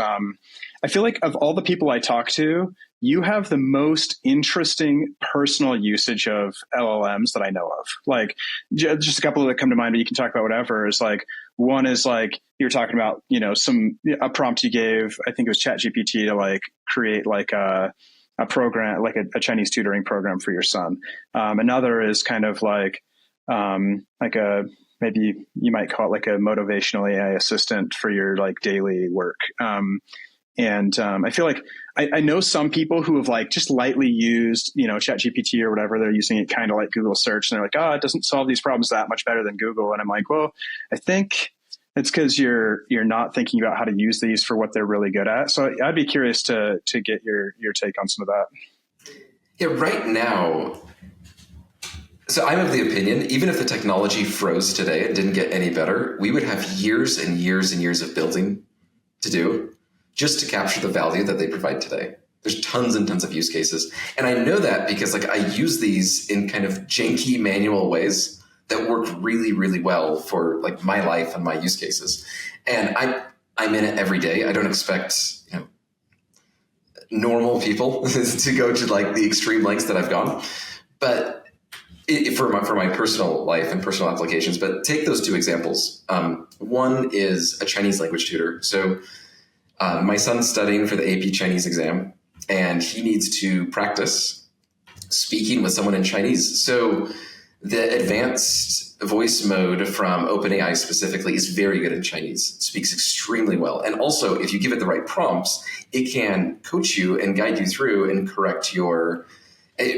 I feel like of all the people I talk to, you have the most interesting personal usage of LLMs that I know of. Like just a couple that come to mind, but you can talk about whatever. Is like one is like you're talking about a prompt you gave. I think it was ChatGPT to like create like a program, like a Chinese tutoring program for your son. Another is kind of like maybe you might call it like a motivational AI assistant for your like daily work. I feel like I know some people who have like just lightly used, ChatGPT or whatever. They're using it kind of like Google search, and they're like, oh, it doesn't solve these problems that much better than Google. And I'm like, well, I think it's because you're not thinking about how to use these for what they're really good at. So I'd be curious to get your take on some of that. Yeah, right now. So I'm of the opinion, even if the technology froze today and didn't get any better, we would have years and years and years of building to do just to capture the value that they provide today. There's tons and tons of use cases. And I know that because like I use these in kind of janky manual ways that work really, really well for like my life and my use cases. And I'm in it every day. I don't expect, normal people to go to like the extreme lengths that I've gone, but for my personal life and personal applications. But take those two examples. One is a Chinese language tutor. So my son's studying for the AP Chinese exam, and he needs to practice speaking with someone in Chinese. So the advanced voice mode from OpenAI specifically is very good in Chinese, speaks extremely well. And also, if you give it the right prompts, it can coach you and guide you through and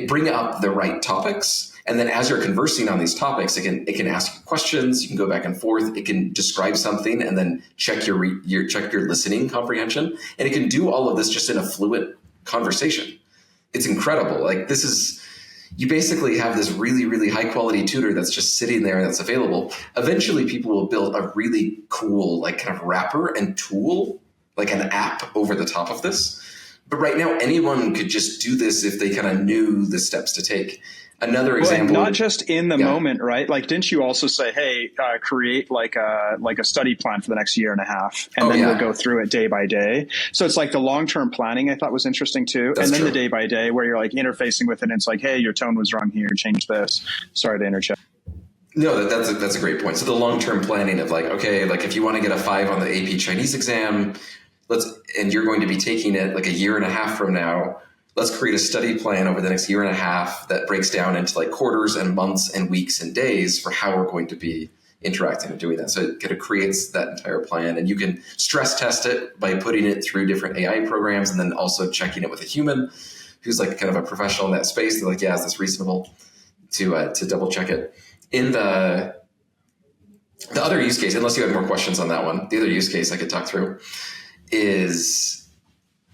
bring up the right topics. And then as you're conversing on these topics, it can ask you questions. You can go back and forth. It can describe something and then check your listening comprehension. And it can do all of this just in a fluent conversation. it's incredible. Like you basically have this really, really high quality tutor that's just sitting there and that's available. Eventually people will build a really cool, like kind of wrapper and tool, like an app over the top of this. But right now anyone could just do this if they kind of knew the steps to take. Another example, not just in the moment, right? Like, didn't you also say, "Hey, create like a study plan for the next year and a half, and then we'll go through it day by day." So it's like the long-term planning I thought was interesting too, and then the day by day where you're like interfacing with it, and it's like, "Hey, your tone was wrong here. Change this." Sorry to interject. No, that's a great point. So the long-term planning of like, okay, like if you want to get a 5 on the AP Chinese exam, and you're going to be taking it like a year and a half from now. Let's create a study plan over the next year and a half that breaks down into like quarters and months and weeks and days for how we're going to be interacting and doing that. So it kind of creates that entire plan, and you can stress test it by putting it through different AI programs and then also checking it with a human who's like kind of a professional in that space. They're like, yeah, is this reasonable, to double check it. In the other use case, unless you have more questions on that one, the other use case I could talk through is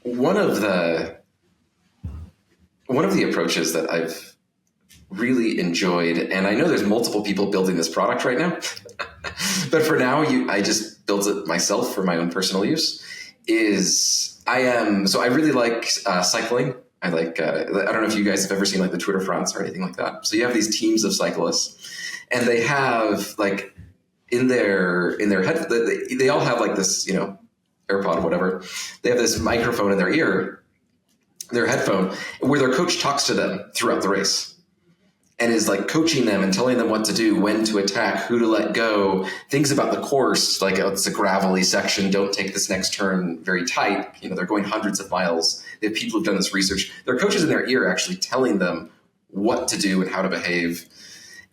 one of the approaches that I've really enjoyed, and I know there's multiple people building this product right now, but for now, I just built it myself for my own personal use, so I really like cycling. I like, I don't know if you guys have ever seen like the Tour de France or anything like that. So you have these teams of cyclists, and they have like in their head, they all have like this, AirPod or whatever. They have this microphone in their ear, their headphone, where their coach talks to them throughout the race and is like coaching them and telling them what to do, when to attack, who to let go, things about the course, like it's a gravelly section, don't take this next turn very tight. They're going hundreds of miles. They have people who've done this research. Their coaches in their ear actually telling them what to do and how to behave.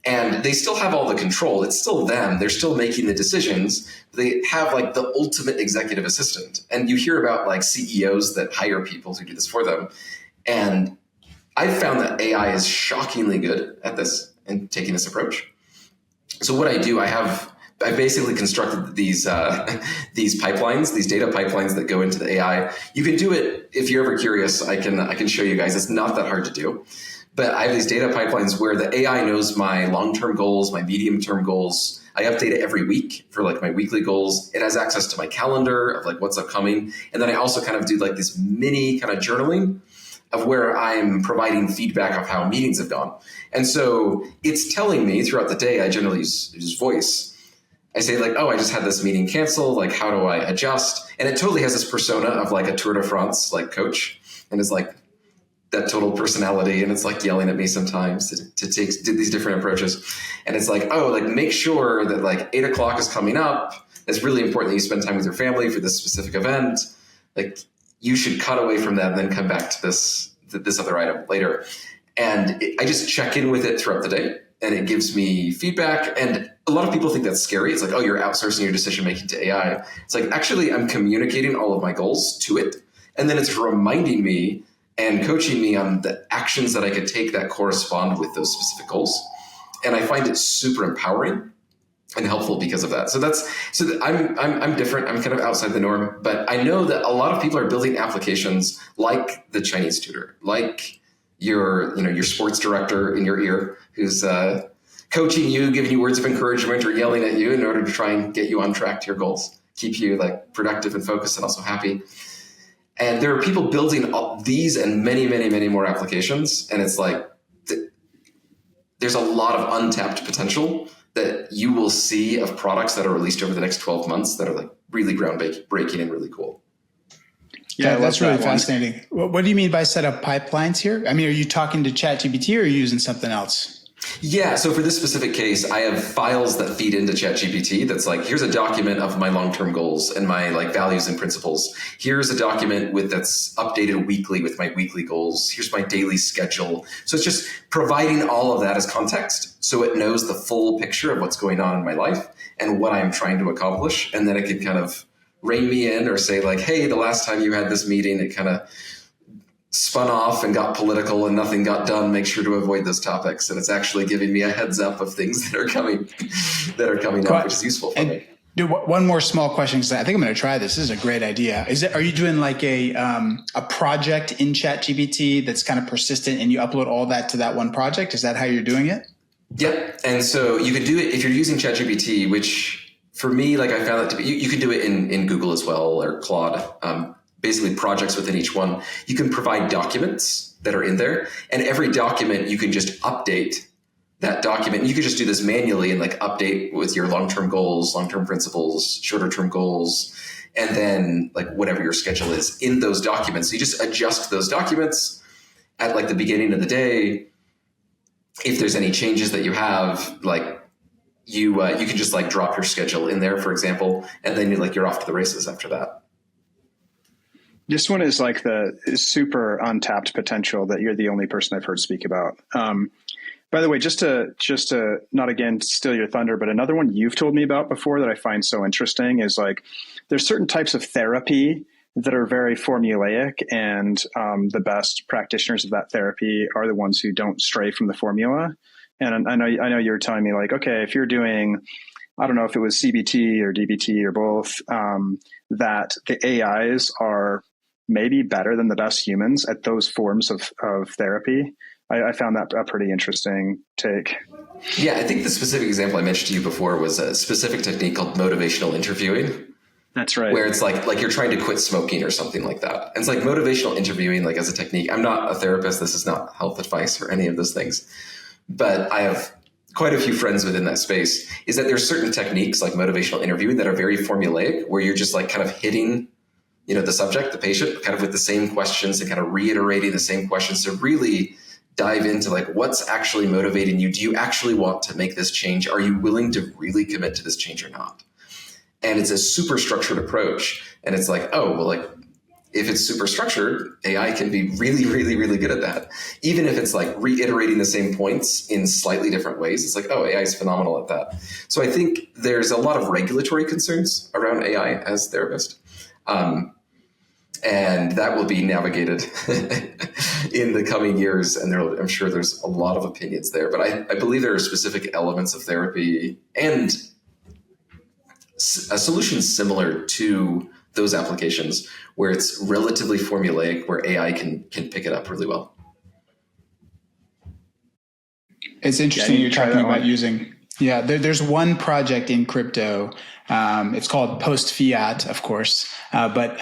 And they still have all the control. It's still them. They're still making the decisions. They have like the ultimate executive assistant. And you hear about like CEOs that hire people to do this for them. And I've found that AI is shockingly good at this and taking this approach. So what I do, I basically constructed these pipelines, these data pipelines that go into the AI. You can do it if you're ever curious. I can show you guys. It's not that hard to do. But I have these data pipelines where the AI knows my long-term goals, my medium-term goals. I update it every week for like my weekly goals. It has access to my calendar of like what's upcoming. And then I also kind of do like this mini kind of journaling of where I'm providing feedback of how meetings have gone. And so it's telling me throughout the day, I generally use voice. I say like, oh, I just had this meeting cancel. Like, how do I adjust? And it totally has this persona of like a Tour de France like coach, and it's like that total personality, and it's like yelling at me sometimes to take these different approaches. And it's like, oh, like make sure that like 8 o'clock is coming up. It's really important that you spend time with your family for this specific event. Like you should cut away from that and then come back to this other item later. And I just check in with it throughout the day, and it gives me feedback. And a lot of people think that's scary. It's like, oh, you're outsourcing your decision making to AI. It's like, actually, I'm communicating all of my goals to it. And then it's reminding me and coaching me on the actions that I could take that correspond with those specific goals. And I find it super empowering and helpful because of that. So I'm different. I'm kind of outside the norm, but I know that a lot of people are building applications like the Chinese tutor, like your sports director in your ear who's coaching you, giving you words of encouragement or yelling at you in order to try and get you on track to your goals, keep you like productive and focused and also happy. And there are people building all these and many, many, many more applications. And it's like, there's a lot of untapped potential that you will see of products that are released over the next 12 months that are like really groundbreaking and really cool. Yeah, that's really fascinating. What do you mean by set up pipelines here? I mean, are you talking to ChatGPT or are you using something else? Yeah. So for this specific case, I have files that feed into ChatGPT. That's like, here's a document of my long-term goals and my like values and principles. Here's a document that's updated weekly with my weekly goals. Here's my daily schedule. So it's just providing all of that as context, so it knows the full picture of what's going on in my life and what I'm trying to accomplish. And then it can kind of rein me in or say like, hey, the last time you had this meeting, it kind of spun off and got political and nothing got done. Make sure to avoid those topics. And it's actually giving me a heads up of things that are coming up, which is useful for me. Dude, one more small question, because I think I'm going to try this. This is a great idea. Are you doing like a project in ChatGPT that's kind of persistent, and you upload all that to that one project? Is that how you're doing it? Yeah. And so you could do it if you're using ChatGPT, which for me, like I found that to be, you can do it in Google as well, or Claude, basically projects within each one. You can provide documents that are in there, and every document you can just update that document. You could just do this manually and like update with your long-term goals, long-term principles, shorter-term goals, and then like whatever your schedule is in those documents. So you just adjust those documents at like the beginning of the day. If there's any changes that you have, like you can just like drop your schedule in there, for example, and then you're off to the races after that. This one is like the super untapped potential that you're the only person I've heard speak about. By the way, just to not again steal your thunder, but another one you've told me about before that I find so interesting is like there's certain types of therapy that are very formulaic, and the best practitioners of that therapy are the ones who don't stray from the formula. And I know you're telling me like, okay, if you're doing, I don't know if it was CBT or DBT or both, that the AIs are maybe better than the best humans at those forms of therapy. I found that a pretty interesting take. Yeah, I think the specific example I mentioned to you before was a specific technique called motivational interviewing. That's right. Where it's like you're trying to quit smoking or something like that. And it's like motivational interviewing, like as a technique. I'm not a therapist. This is not health advice or any of those things. But I have quite a few friends within that space, is that there's certain techniques like motivational interviewing that are very formulaic, where you're just like kind of hitting, the subject, the patient, kind of with the same questions and kind of reiterating the same questions to really dive into like what's actually motivating you. Do you actually want to make this change? Are you willing to really commit to this change or not? And it's a super structured approach. And it's like, oh, well, like if it's super structured, AI can be really, really, really good at that. Even if it's like reiterating the same points in slightly different ways, it's like, oh, AI is phenomenal at that. So I think there's a lot of regulatory concerns around AI as therapist. And that will be navigated in the coming years. And I'm sure there's a lot of opinions there. But I believe there are specific elements of therapy and a solution similar to those applications where it's relatively formulaic, where AI can pick it up really well. It's interesting you're talking about using. Yeah, there's one project in crypto. It's called Post Fiat, of course. But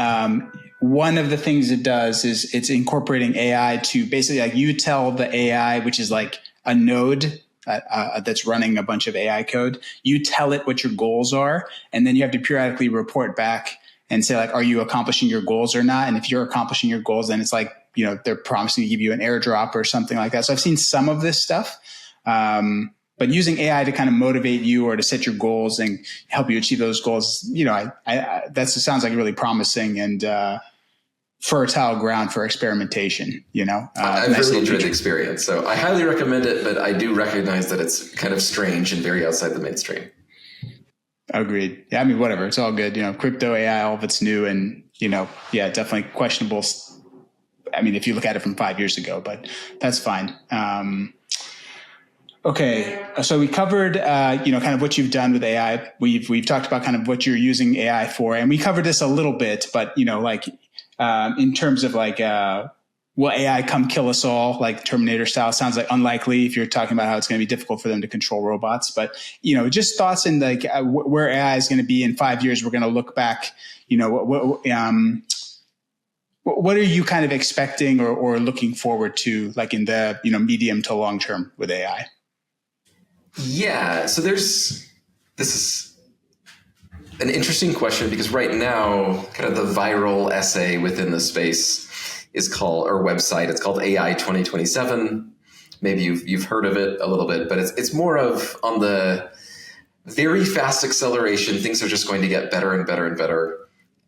one of the things it does is it's incorporating AI to basically like you tell the AI, which is like a node that's running a bunch of AI code. You tell it what your goals are, and then you have to periodically report back and say like, are you accomplishing your goals or not? And if you're accomplishing your goals, then it's like, they're promising to give you an airdrop or something like that. So I've seen some of this stuff. But using AI to kind of motivate you or to set your goals and help you achieve those goals, that sounds like really promising and fertile ground for experimentation. I've really enjoyed the experience, so I highly recommend it. But I do recognize that it's kind of strange and very outside the mainstream. Agreed. Yeah, I mean, whatever, it's all good. Crypto AI, all of it's new, and definitely questionable. I mean, if you look at it from 5 years ago, but that's fine. Okay, so we covered, kind of what you've done with AI. We've talked about kind of what you're using AI for, and we covered this a little bit. But in terms of like, will AI come kill us all, like Terminator style? Sounds like unlikely if you're talking about how it's going to be difficult for them to control robots. But just thoughts in like where AI is going to be in 5 years. We're going to look back. What are you kind of expecting or looking forward to, like in the medium to long term with AI? Yeah, so this is an interesting question, because right now, kind of the viral essay within the space is called, or website, it's called AI 2027. Maybe you've heard of it a little bit, but it's more of on the very fast acceleration. Things are just going to get better and better and better,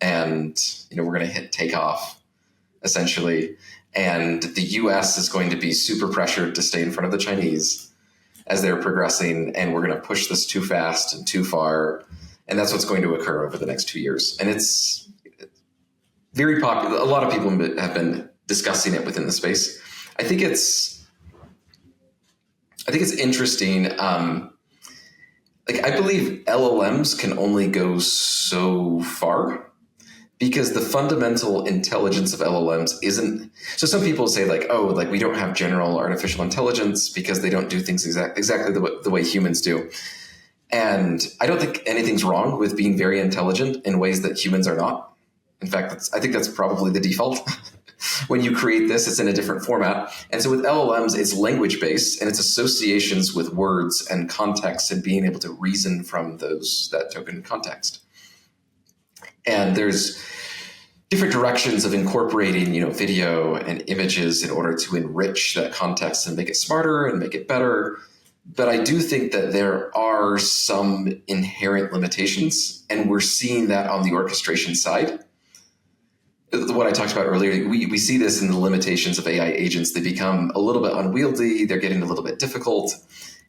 and we're going to hit takeoff essentially. And the U.S. is going to be super pressured to stay in front of the Chinese as they're progressing, and we're going to push this too fast and too far. And that's what's going to occur over the next 2 years. And it's very popular. A lot of people have been discussing it within the space. I think it's interesting. like, I believe LLMs can only go so far because the fundamental intelligence of LLMs isn't. So some people say like, oh, like we don't have general artificial intelligence because they don't do things exactly the way humans do. And I don't think anything's wrong with being very intelligent in ways that humans are not. In fact, I think that's probably the default. When you create this, it's in a different format. And so with LLMs, it's language-based and it's associations with words and context and being able to reason from that token context. And there's different directions of incorporating, video and images in order to enrich that context and make it smarter and make it better. But I do think that there are some inherent limitations, and we're seeing that on the orchestration side. What I talked about earlier, we see this in the limitations of AI agents. They become a little bit unwieldy. They're getting a little bit difficult.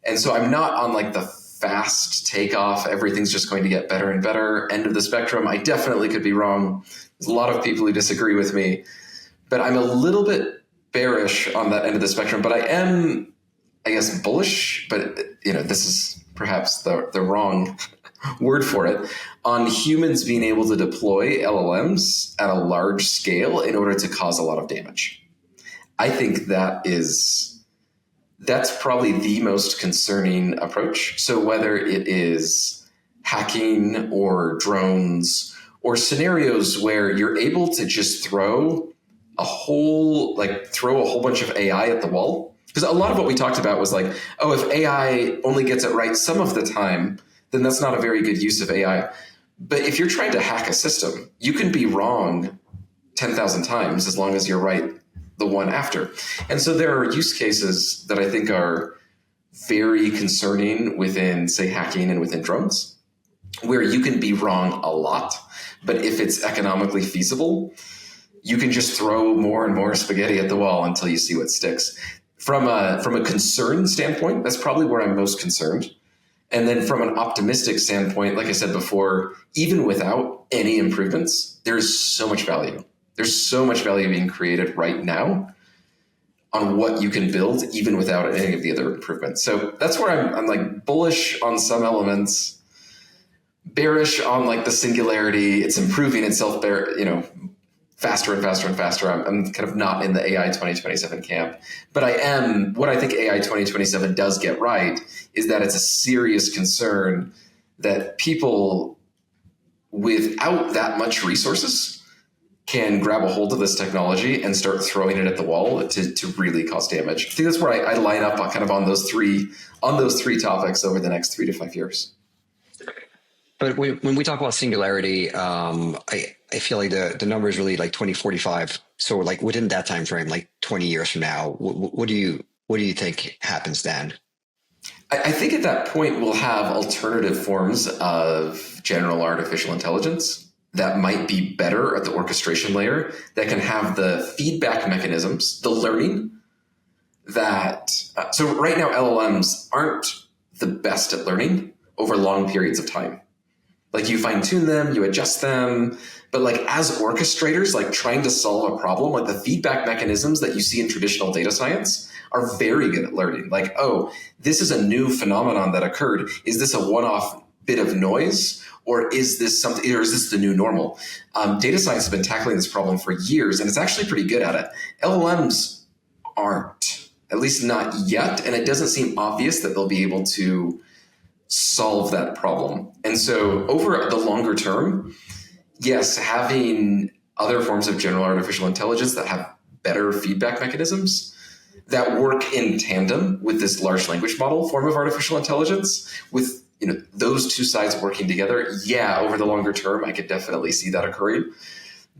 And so I'm not on like the fast takeoff, everything's just going to get better and better end of the spectrum. I definitely could be wrong. There's a lot of people who disagree with me, but I'm a little bit bearish on that end of the spectrum. But I am, I guess, bullish, but this is perhaps the wrong word for it, on humans being able to deploy LLMs at a large scale in order to cause a lot of damage. I think that's probably the most concerning approach. So whether it is hacking or drones or scenarios where you're able to just throw a whole bunch of AI at the wall. Because a lot of what we talked about was like, oh, if AI only gets it right some of the time, then that's not a very good use of AI. But if you're trying to hack a system, you can be wrong 10,000 times as long as you're right the one after. And so there are use cases that I think are very concerning within, say, hacking and within drones, where you can be wrong a lot. But if it's economically feasible, you can just throw more and more spaghetti at the wall until you see what sticks. From a concern standpoint, that's probably where I'm most concerned. And then from an optimistic standpoint, like I said before, even without any improvements, there's so much value. There's so much value being created right now on what you can build, even without any of the other improvements. So that's where I'm like bullish on some elements, bearish on like the singularity. It's improving itself, faster and faster and faster. I'm kind of not in the AI 2027 camp, but I am. What I think AI 2027 does get right is that it's a serious concern that people without that much resources can grab a hold of this technology and start throwing it at the wall to really cause damage. I think that's where I line up on those three topics over the next 3 to 5 years. But when we talk about singularity, I feel like the number is really like 2045. So like within that time frame, like 20 years from now, what do you think happens then? I think at that point we'll have alternative forms of general artificial intelligence that might be better at the orchestration layer, that can have the feedback mechanisms, the learning that. So right now LLMs aren't the best at learning over long periods of time. Like you fine tune them, you adjust them, but like as orchestrators, like trying to solve a problem, like the feedback mechanisms that you see in traditional data science are very good at learning. Like, oh, this is a new phenomenon that occurred. Is this a one-off bit of noise, or is this something, or is this the new normal? Data science has been tackling this problem for years, and it's actually pretty good at it. LLMs aren't, at least not yet, and it doesn't seem obvious that they'll be able to solve that problem. And so over the longer term, yes, having other forms of general artificial intelligence that have better feedback mechanisms that work in tandem with this large language model form of artificial intelligence, with those two sides working together, yeah, over the longer term, I could definitely see that occurring.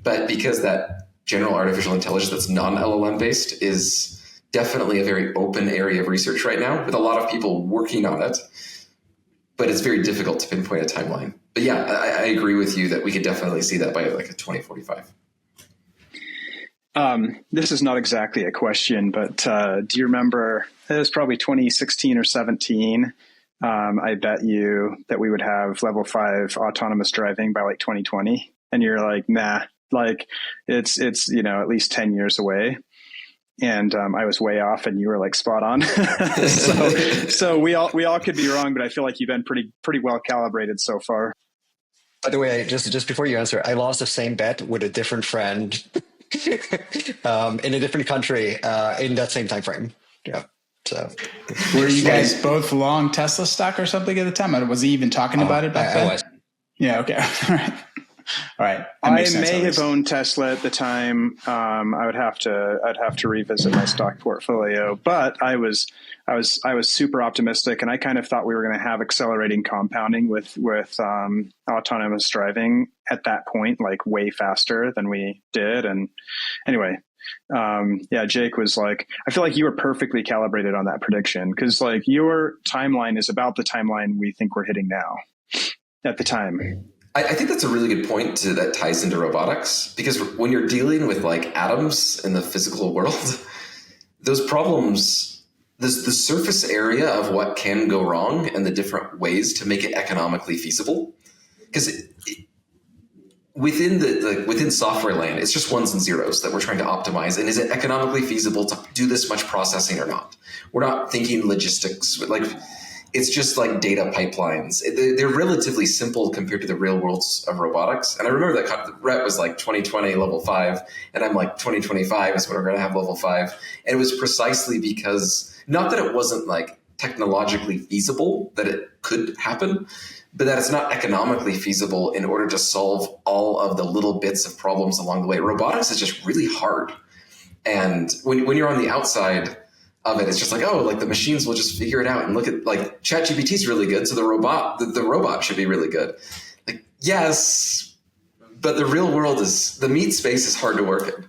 But because that general artificial intelligence that's non-LLM based is definitely a very open area of research right now, with a lot of people working on it, but it's very difficult to pinpoint a timeline. But yeah, I agree with you that we could definitely see that by like a 2045. This is not exactly a question, but do you remember, it was probably 2016 or 17, I bet you that we would have level 5 autonomous driving by like 2020. And you're like, nah, like it's at least 10 years away. I was way off, and you were like spot on. so we all could be wrong, but I feel like you've been pretty well calibrated so far. By the way, just before you answer, I lost the same bet with a different friend in a different country in that same time frame. Yeah. So were you guys both long Tesla stock or something at the time? Was he even talking about it back then? I was. Yeah. Okay. All right. I may have owned Tesla at the time. I'd have to revisit my stock portfolio, but I was super optimistic, and I kind of thought we were going to have accelerating compounding with autonomous driving at that point, like way faster than we did. And anyway, Jake was like, I feel like you were perfectly calibrated on that prediction, because like your timeline is about the timeline we think we're hitting now at the time. I think that's a really good point that ties into robotics, because when you're dealing with like atoms in the physical world, those problems, the surface area of what can go wrong and the different ways to make it economically feasible, because within software land, it's just ones and zeros that we're trying to optimize. And is it economically feasible to do this much processing or not? We're not thinking logistics, like it's just like data pipelines. They're relatively simple compared to the real worlds of robotics. And I remember that Rhett was like 2020 level 5, and I'm like 2025 is when we're going to have level 5. And it was precisely because, not that it wasn't like technologically feasible that it could happen, but that it's not economically feasible in order to solve all of the little bits of problems along the way. Robotics is just really hard. And when you're on the outside of it, it's just like, oh, like the machines will just figure it out. And look at like ChatGPT is really good, so the robot should be really good. Like, yes, but the real world the meat space is hard to work in.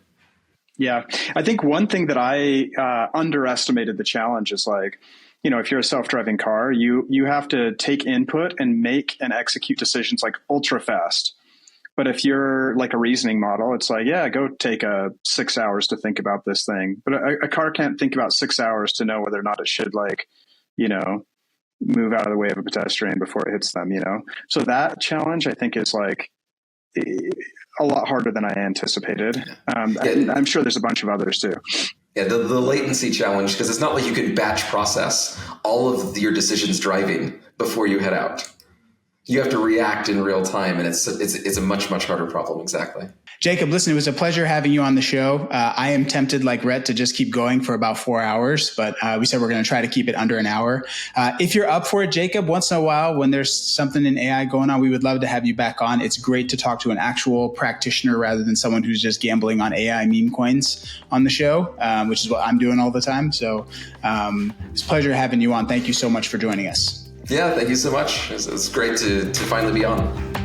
Yeah, I think one thing that I underestimated the challenge is like, if you're a self-driving car, you have to take input and make and execute decisions like ultra fast. But if you're like a reasoning model, it's like, yeah, go take 6 hours to think about this thing. But a car can't think about 6 hours to know whether or not it should move out of the way of a pedestrian before it hits them, So that challenge, I think, is like a lot harder than I anticipated. I'm sure there's a bunch of others too. Yeah, the latency challenge, because it's not like you can batch process all of your decisions driving before you head out. You have to react in real time, and it's a much, much harder problem. Exactly. Jacob, listen, it was a pleasure having you on the show. I am tempted, like Rhett, to just keep going for about 4 hours, but we said we're going to try to keep it under an hour. If you're up for it, Jacob, once in a while, when there's something in AI going on, we would love to have you back on. It's great to talk to an actual practitioner rather than someone who's just gambling on AI meme coins on the show, which is what I'm doing all the time. So it's a pleasure having you on. Thank you so much for joining us. Yeah, thank you so much. It's great to finally be on.